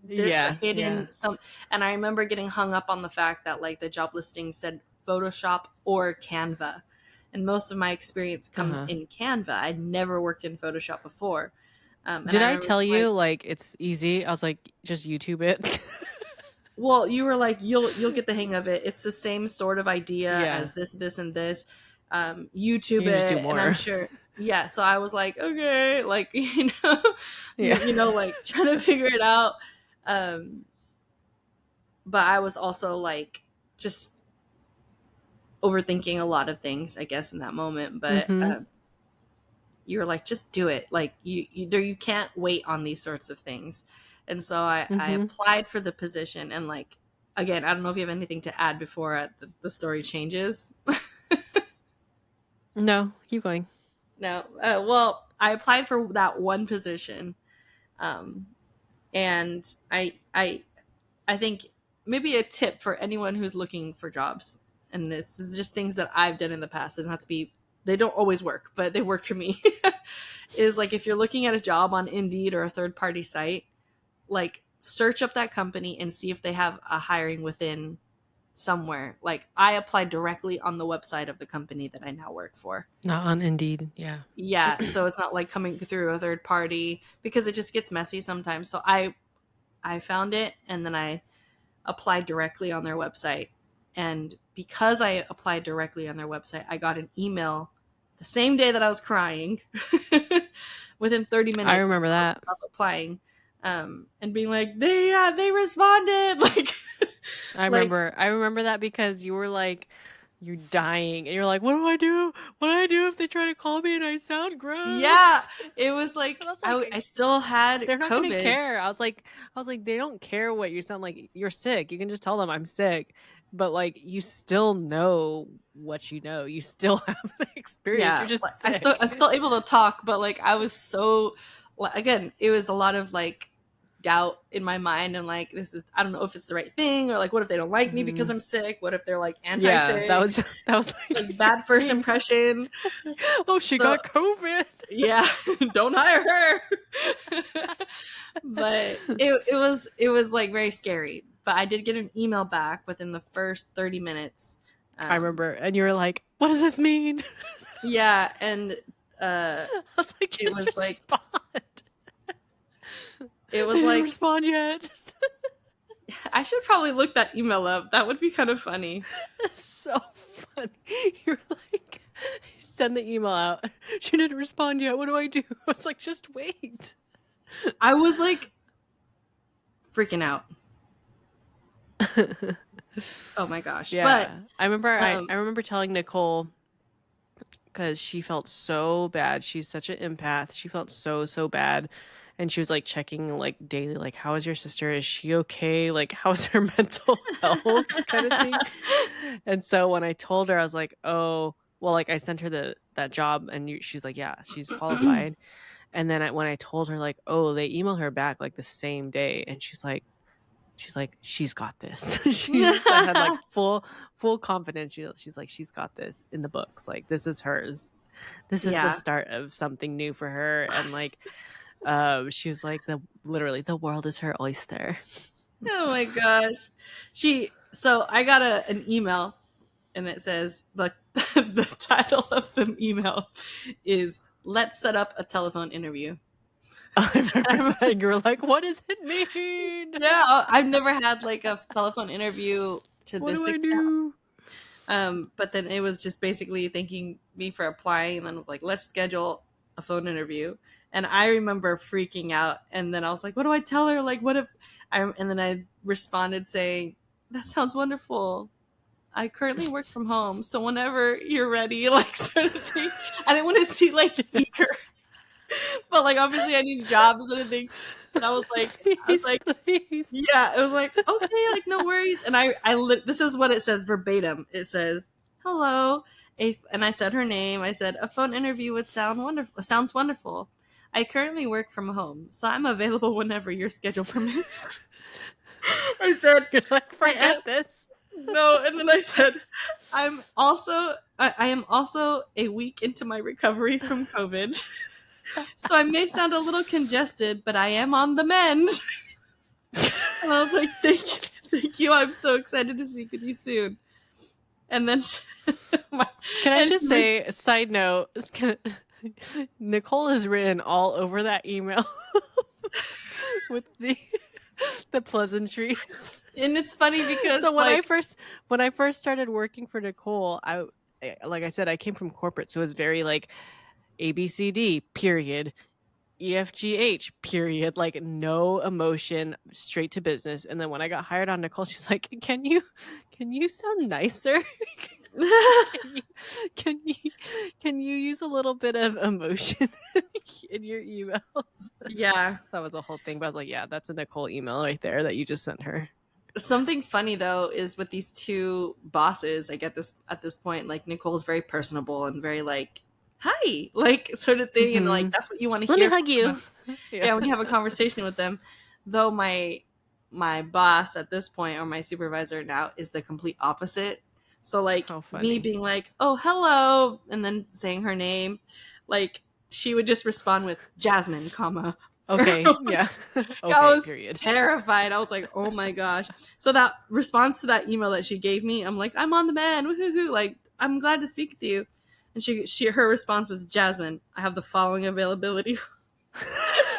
there's a Yeah. Yeah. hidden some. And I remember getting hung up on the fact that like the job listing said Photoshop or Canva, and most of my experience comes Uh-huh. in Canva. I'd never worked in Photoshop before. And Did I I remember tell like, you, like, it's easy? I was like, "Just YouTube it." well, you were like, you'll get the hang of it. It's the same sort of idea Yeah. as this, and this. YouTube You just do it, and I'm more. sure. Yeah, so I was like, okay, like Yeah. like trying to figure it out. Um, but I was also like just overthinking a lot of things, I guess, in that moment. But Mhm. you were like, just do it. Like you can't wait on these sorts of things. And so I Mhm. applied for the position, and like, again, I don't know if you have anything to add before the story changes. No, keep going. No, well, I applied for that one position, um, and I think maybe a tip for anyone who's looking for jobs, and this is just things that I've done in the past. It doesn't have to be, they don't always work, but they worked for me. Is like, if you're looking at a job on Indeed or a third party site, like search up that company and see if they have a hiring within somewhere. Like, I applied directly on the website of the company that I now work for. Not on Indeed, yeah. Yeah, so it's not like coming through a third party, because it just gets messy sometimes. So I found it, and then I applied directly on their website. And because I applied directly on their website, I got an email the same day that I was crying within 30 I minutes remember that. of applying, and being like, they responded. Like, like, I remember that because you were like, you're dying, and you're like, "What do I do? What do I do if they try to call me and I sound yeah, gross?" it was And like I was like, I still had "They're not gonna COVID. care." I was like, "They don't care what you sound like. You're sick. You can just tell them I'm sick." But like, you still know what you know. You still have the experience. You're Yeah, like, just I'm sick. still able to talk, but like, I was so, like, again, it was a lot of like doubt in my mind, and like, this is, I don't know if it's the right thing, or like, what if they don't like me because Mhm. I'm sick? What if they're like Yeah, anti-sick? that was Like, like bad first me. impression. Oh, she So got COVID. yeah, don't hire her. But it was like very scary. But I did get an email back within the first 30 minutes. I Um, remember, and you were like, "What does this mean?" yeah, and I was like, it "Just was like, respond." it They was didn't like, respond yet. I should probably look that email up. That would be kind of funny. It's so funny. You're like, send the email out. She didn't respond yet. What do I do? I was like, just wait. I was like freaking out. Oh my gosh. But Yeah, I remember. um I remember telling Nicole because she felt so bad. She's such an empath. She felt so bad. And she was like checking like daily, like, how is your sister? Is she okay? Like, how's her mental health kind of thing? And so when I told her, I was like, oh, well, like I sent her that job and she's like, yeah, she's qualified. And then when I told her like, oh, they emailed her back like the same day. And she's like, she's got this. She just had like full confidence. She's like, she's got this in the books. Like, this is hers. This is the yeah. start of something new for her. And like, she was like, literally the world is her oyster. Oh my gosh. So I got an email, and it says, the title of the email is "Let's set up a telephone interview." I remember that you were like, what does it mean? Yeah, I've never had like a telephone interview to What this do I extent. do? But then it was just basically thanking me for applying, and then it was like, let's schedule a phone interview. And I remember freaking out, and then I was like, what do I tell her? Like, what if and then I responded saying, that sounds wonderful. I currently work from home, so whenever you're ready, like, sort of thing. I didn't want to see like eager, but like, obviously I need jobs, sort of thing. And I was Please, like, please. yeah, it was like, okay, like, no worries. And this is what it says verbatim. It says, hello. And I said her name. I said, a phone interview would sound wonderful. Sounds wonderful. I currently work from home, so I'm available whenever your schedule permits. I said, You're like, I am, forget this. no. And then I said, I am also a week into my recovery from COVID. So I may sound a little congested, but I am on the mend. And I was like, thank you. Thank you. I'm so excited to speak with you soon. And then Can I And just say, a side note, Nicole is written all over that email with the pleasantries. and it's funny because So like when I first started working for Nicole, like I said, I came from corporate, so it was very like ABCD period, EFGH period, like no emotion, straight to business. And then when I got hired on Nicole, she's like, can you sound nicer? can you can you can you use a little bit of emotion in your emails? yeah. That was a whole thing, but I was like, yeah, that's a Nicole email right there that you just sent her. Something funny though is with these two bosses, like at this point, like Nicole's very personable and very like, hi, like sort of thing, and like Mm-hmm. that's what you want to Let me hear hug from you. them. Yeah. Yeah, when you have a conversation with them. Though my boss at this point, or my supervisor now, is the complete opposite. So like How me funny. being like, oh hello, and then saying her name, like she would just respond with Jasmine, comma. Okay. Yeah. I Okay. was Period. terrified. I was like, oh my gosh. So that response to that email that she gave me, I'm like, I'm on the man. Woohoo. Like, I'm glad to speak with you. And her response was, Jasmine, I have the following availability.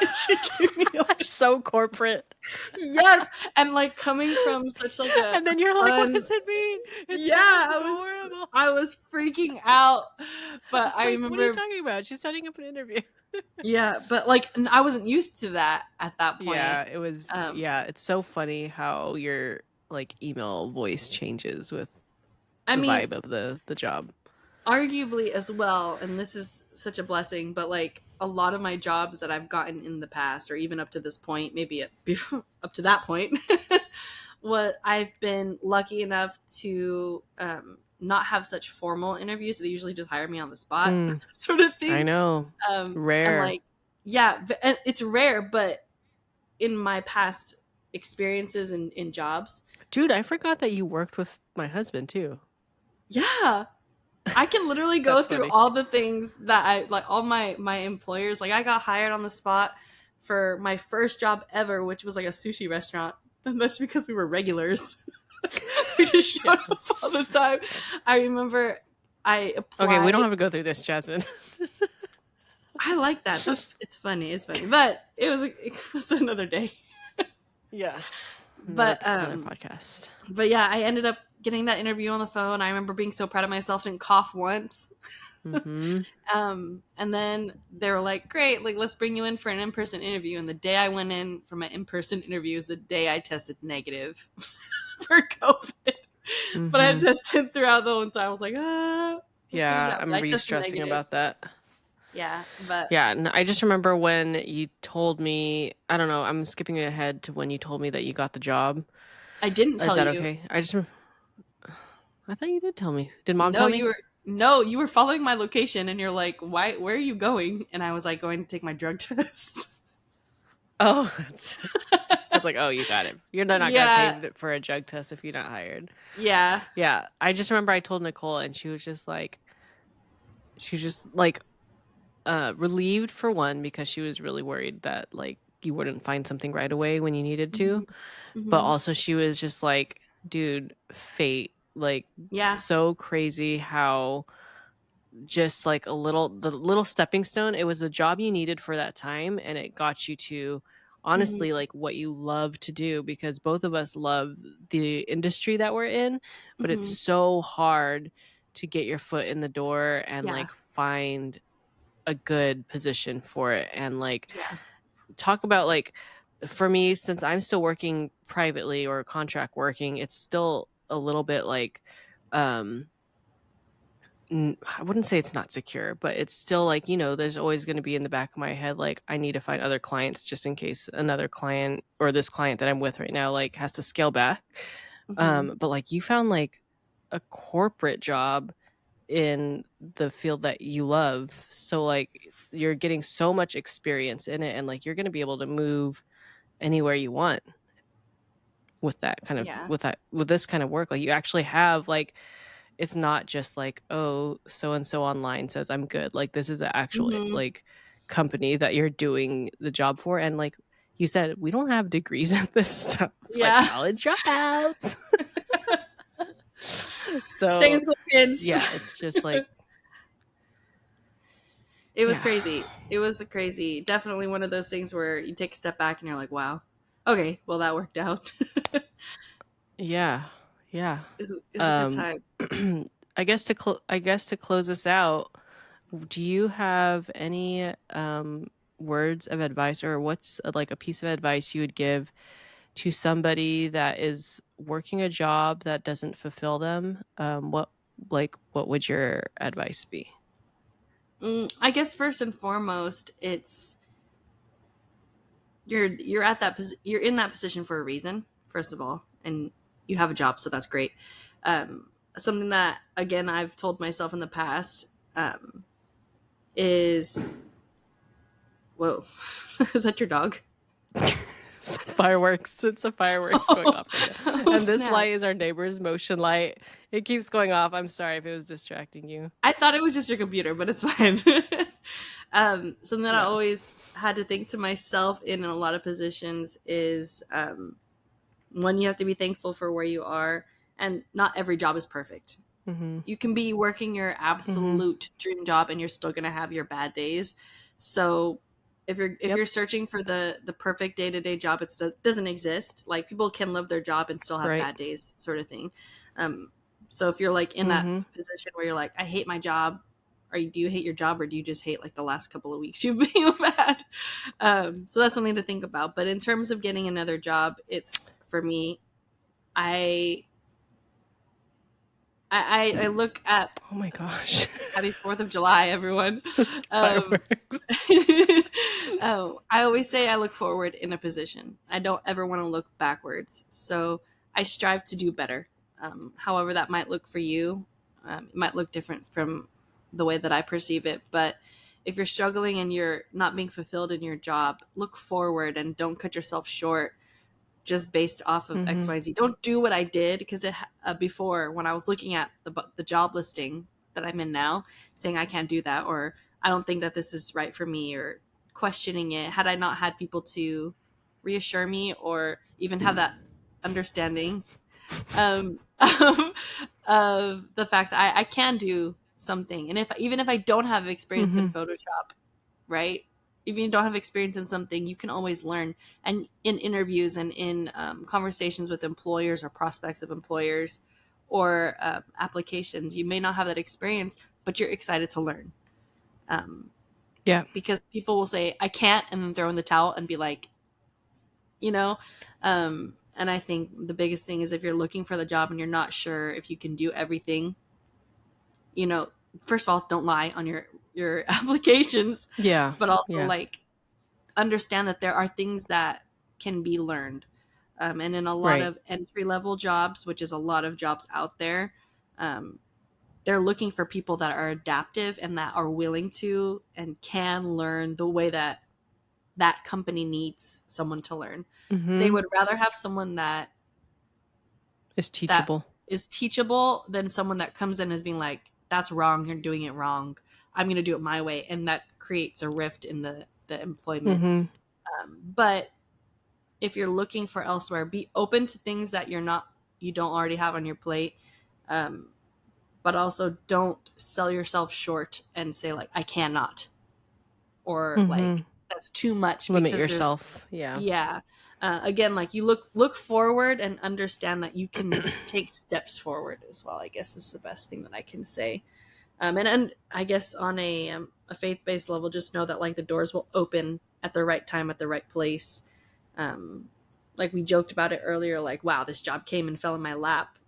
And she gave me like, So corporate. yes. And like coming from such like And a then you're like, what fun, does it mean? It yeah, sounds horrible. I was freaking out. But It's I like, what are you remember, talking about? She's setting up an interview. yeah, but like I wasn't used to that at that point. Yeah, it was. Um, Yeah, it's so funny how your like email voice changes with I the mean, vibe of the job. arguably as well, and this is such a blessing, but like a lot of my jobs that I've gotten in the past, or even up to this point, maybe up to that point, what I've been lucky enough to not have such formal interviews. So they usually just hire me on the spot, Mm, sort of I thing. know. And Rare. like, yeah, and it's rare, but in my past experiences in jobs, Dude, I forgot that you worked with my husband too. yeah, I can literally go That's through funny. all the things that I like, all my employers. Like I got hired on the spot for my first job ever, which was like a sushi restaurant. And that's because we were regulars. We just Yeah. showed up all the time. I remember I Okay, we don't applied. have to go through this, Jasmine. I like that. That's it's funny. It's funny. But it was another day. Yeah. But Another podcast. but yeah, I ended up getting that interview on the phone. I remember being so proud of myself, didn't cough once. Mm-hmm. And then they were like, great, like, let's bring you in for an in-person interview. And the day I went in for my in-person interview is the day I tested negative for COVID. But I Mm-hmm. tested throughout the whole time. I was like, ah. Okay, Yeah, yeah, I but I remember you tested stressing negative. about that. Yeah, but Yeah, and I just remember when you told me, I don't know, I'm skipping ahead to when you told me that you got the job. I didn't Is tell that you. okay? I thought you did tell me. Did mom No, tell you me? were no, you were following my location and you're like, why where are you going? And I was like going to take my drug test. Oh, I was like, oh, you got it. They're not gonna Yeah. pay for a drug test if you're not hired. Yeah. Yeah, I just remember I told Nicole, and she was just like, relieved for one because she was really worried that like you wouldn't find something right away when you needed Hmm. to, but Hmm. also she was just like, dude, fate, like Yeah. so crazy how just like the little stepping stone, it was the job you needed for that time, and it got you to honestly Hmm. like what you love to do, because both of us love the industry that we're in, but it's Hmm. so hard to get your foot in the door and Yeah. like find a good position for it. And like, Yeah. talk about like, for me, since I'm still working privately or contract working, it's still a little bit like, um I wouldn't say it's not secure, but it's still like, there's always going to be in the back of my head, like, I need to find other clients just in case another client or this client that I'm with right now, like, has to scale back. Hmm. But like, you found like a corporate job in the field that you love. So like, you're getting so much experience in it, and like, you're going to be able to move anywhere you want with Yeah. with this kind of work. Like, you actually have like, it's not just like, oh, so and so online says I'm good. Like, this is an actual Hmm. like company that you're doing the job for. And like you said, we don't have degrees in this stuff, like Yeah. college dropouts. So, Staying focused. yeah, it's just like, It was yeah. crazy. It was crazy. Definitely one of those things where you take a step back and you're like, wow, okay, well, that worked out. Yeah. Yeah. It was a good Um, time. I guess to close us out, do you have any words of advice, or what's like a piece of advice you would give to somebody that is working a job that doesn't fulfill them? What would your advice be? I guess first and foremost, it's you're at that you're in that position for a reason, first of all, and you have a job, so that's great. Something that again I've told myself in the past is, whoa, is that your dog? Fireworks. It's a fireworks going off right now. Oh And this snap! light is our neighbor's motion light. It keeps going off. I'm sorry if it was distracting you. I thought it was just your computer, but it's fine. Something that I No. always had to think to myself in a lot of positions is one, you have to be thankful for where you are, and not every job is perfect. Mhm. You can be working your Mhm. absolute dream job and you're still going to have your bad days. So if Yep. you're searching for the perfect day-to-day job, it doesn't exist. Like people can love their job and still have Right. bad days, sort of thing. um so if you're like in that Mhm. position where you're like, I hate my job, or do you hate your job, or do you just hate like the last couple of weeks you've had? So that's something to think about. But in terms of getting another job, it's for me, i I look at, Oh my gosh. Happy 4th of July, everyone. Um, Fireworks. oh, I always say I look forward in a position. I don't ever want to look backwards. So I strive to do better. However, that might look for you. It might look different from the way that I perceive it. But if you're struggling and you're not being fulfilled in your job, look forward and don't cut yourself short just based off of Mhm. XYZ. Don't do what I did, because before, when I was looking at the job listing that I'm in now, saying I can't do that, or I don't think that this is right for me, or questioning it, had I not had people to reassure me or even have that understanding of the fact that I can do something, and if even if I don't have experience in Mhm. Photoshop, right? If you don't have experience in something, you can always learn. And in interviews and in conversations with employers or prospects of employers, or applications, you may not have that experience, but you're excited to learn. Um, Yeah. because people will say, I can't, and then throw in the towel and be like, you know? And I think the biggest thing is, if you're looking for the job and you're not sure if you can do everything, you know, first of all, don't lie on your applications, Yeah. but also Yeah. like understand that there are things that can be learned. And in a lot Right. of entry level jobs, which is a lot of jobs out there, um, they're looking for people that are adaptive and that are willing to and can learn the way that that company needs someone to learn. They Mhm. would rather have someone It's that teachable. is teachable than someone that comes in as being like, that's wrong, you're doing it wrong, I'm going to do it my way, and that creates a rift in the employment. Mhm. But if you're looking for elsewhere, be open to things that you don't already have on your plate. um, but also don't sell yourself short and say like, I cannot, or like, Mhm. that's too much, Limit because there's, yourself. Yeah. yeah, again, like, you look forward and understand that you can take steps forward as well, I guess, is the best thing that I can say. And I guess on a faith-based level, just know that like the doors will open at the right time, at the right place. um, like we joked about it earlier, like, wow, this job came and fell in my lap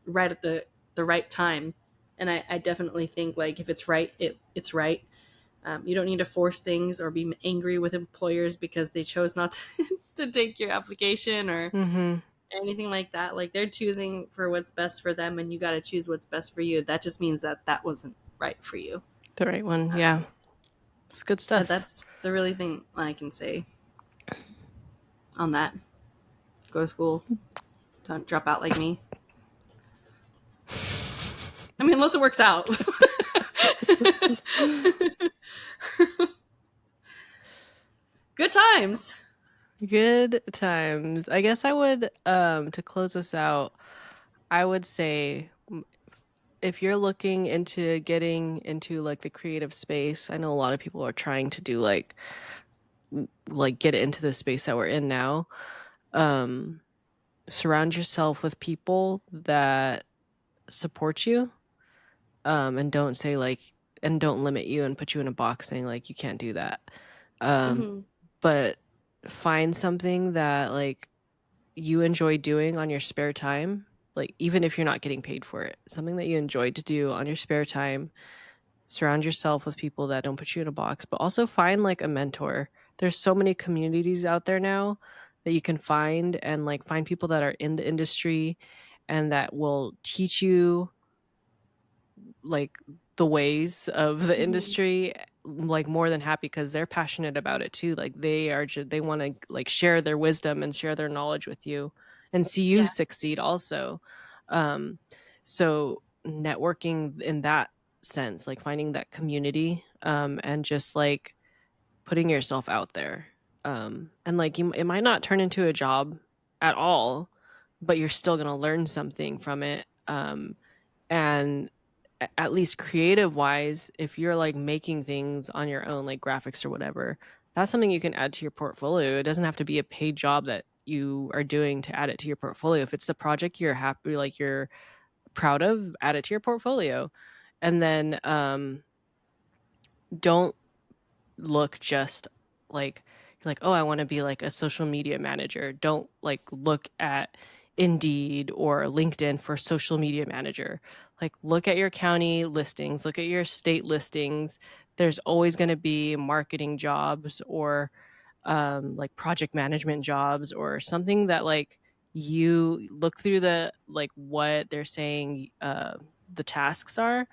right at the right time. And I definitely think, like, if it's right, it's right. You don't need to force things or be angry with employers because they chose not to take your application or Mhm. anything like that. Like, they're choosing for what's best for them, and you got to choose what's best for you. That just means that that wasn't right for you. The right one. Yeah. It's good But stuff. that's the really thing I can say on that. Go to school. Don't drop out like me. I mean, unless it works out. Good times. Good times. I guess I would to close us out, I would say if you're looking into getting into like the creative space, I know a lot of people are trying to do like get into the space that we're in now. Um, Surround yourself with people that support you, and don't say like, and don't limit you and put you in a box saying like you can't do that. Um, Mm-hmm. but find something that like you enjoy doing on your spare time, like even if you're not getting paid for it, something that you enjoy to do on your spare time. Surround yourself with people that don't put you in a box, but also find like a mentor. There's so many communities out there now that you can find, and like find people that are in the industry and that will teach you like the ways of the Mm-hmm. industry, like more than happy, because they're passionate about it too. Like they want to like share their wisdom and share their knowledge with you and see you Yeah. succeed also. um so networking in that sense, like finding that community, and just like putting yourself out there, and like it might not turn into a job at all, but you're still going to learn something from it. And at least creative wise, if you're like making things on your own, like graphics or whatever, that's something you can add to your portfolio. It doesn't have to be a paid job that you are doing to add it to your portfolio. If it's a project you're happy, like you're proud of, add it to your portfolio. And then don't look just like, you're like, oh, I want to be like a social media manager. Don't like look at Indeed or LinkedIn for social media manager. Like look at your county listings, look at your state listings. There's always going to be marketing jobs or like project management jobs or something that like you look through the like what they're saying the tasks are,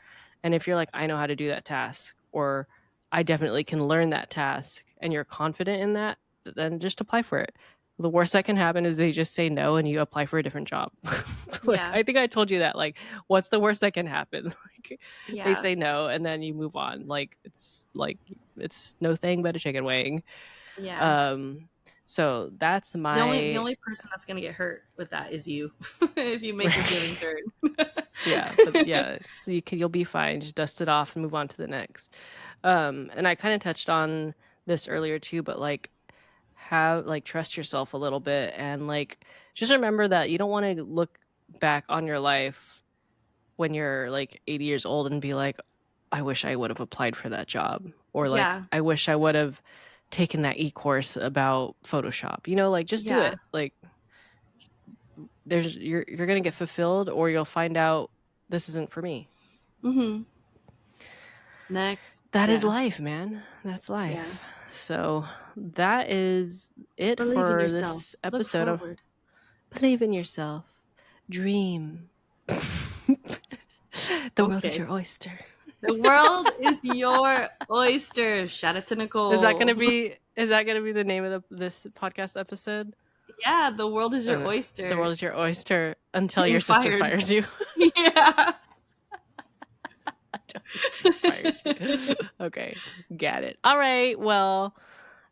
and if you're like, I know how to do that task, or I definitely can learn that task, and you're confident in that, then just apply for it. The worst that can happen is they just say no and you apply for a different job. Like Yeah. I think I told you that, like what's the worst that can happen? Like they Yeah. say no and then you move on. Like it's no thing but a chicken wing. Yeah. um so that's The my only person that's gonna get hurt with that is you if you make your feelings right. hurt. Yeah, but yeah, so you'll be fine. Just dust it off and move on to the next. And I kind of touched on this earlier too, but like have like trust yourself a little bit, and like just remember that you don't want to look back on your life when you're like 80 years old and be like, I wish I would have applied for that job, or like Yeah. I wish I would have taken that e-course about Photoshop. Like just do Yeah. it. Like you're gonna get fulfilled, or you'll find out this isn't for me. Mm-hmm. Next. That is Yeah. life, man. That's Yeah. life. So that is it Believe in for yourself. this Look episode of forward. Believe in Yourself. Dream. The world is Okay. your oyster. The world is your oyster. Shout out to Is that gonna Nicole. be the name of this podcast episode? Yeah, the world is your The world oyster. is your oyster until You're your sister fired. fires you. Yeah. Until your sister fires you. Okay, got it. All right. Well,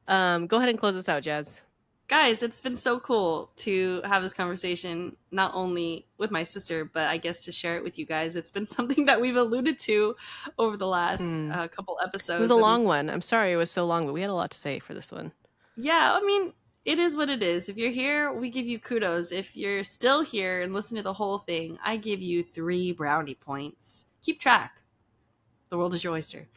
go ahead and close this out, Jazz. Guys, it's been so cool to have this conversation, not only with my sister, but I guess to share it with you guys. It's been something that we've alluded to over the last Hmm. couple It was a episodes. And long one. I'm sorry it was so long, but we had a lot to say for this one. yeah, I mean, it is what it is. If you're here, we give you kudos. If you're still here and listen to the whole thing, I give you 3 brownie points. Keep track. The world is your oyster.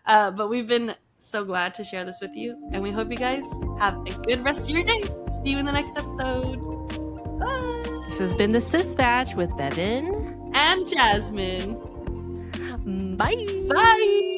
But we've been so glad to share this with you, and we hope you guys have a good rest of your day. See you in the next episode. Bye. This has been the Sispatch with Bevin And Jasmine. Bye. Bye.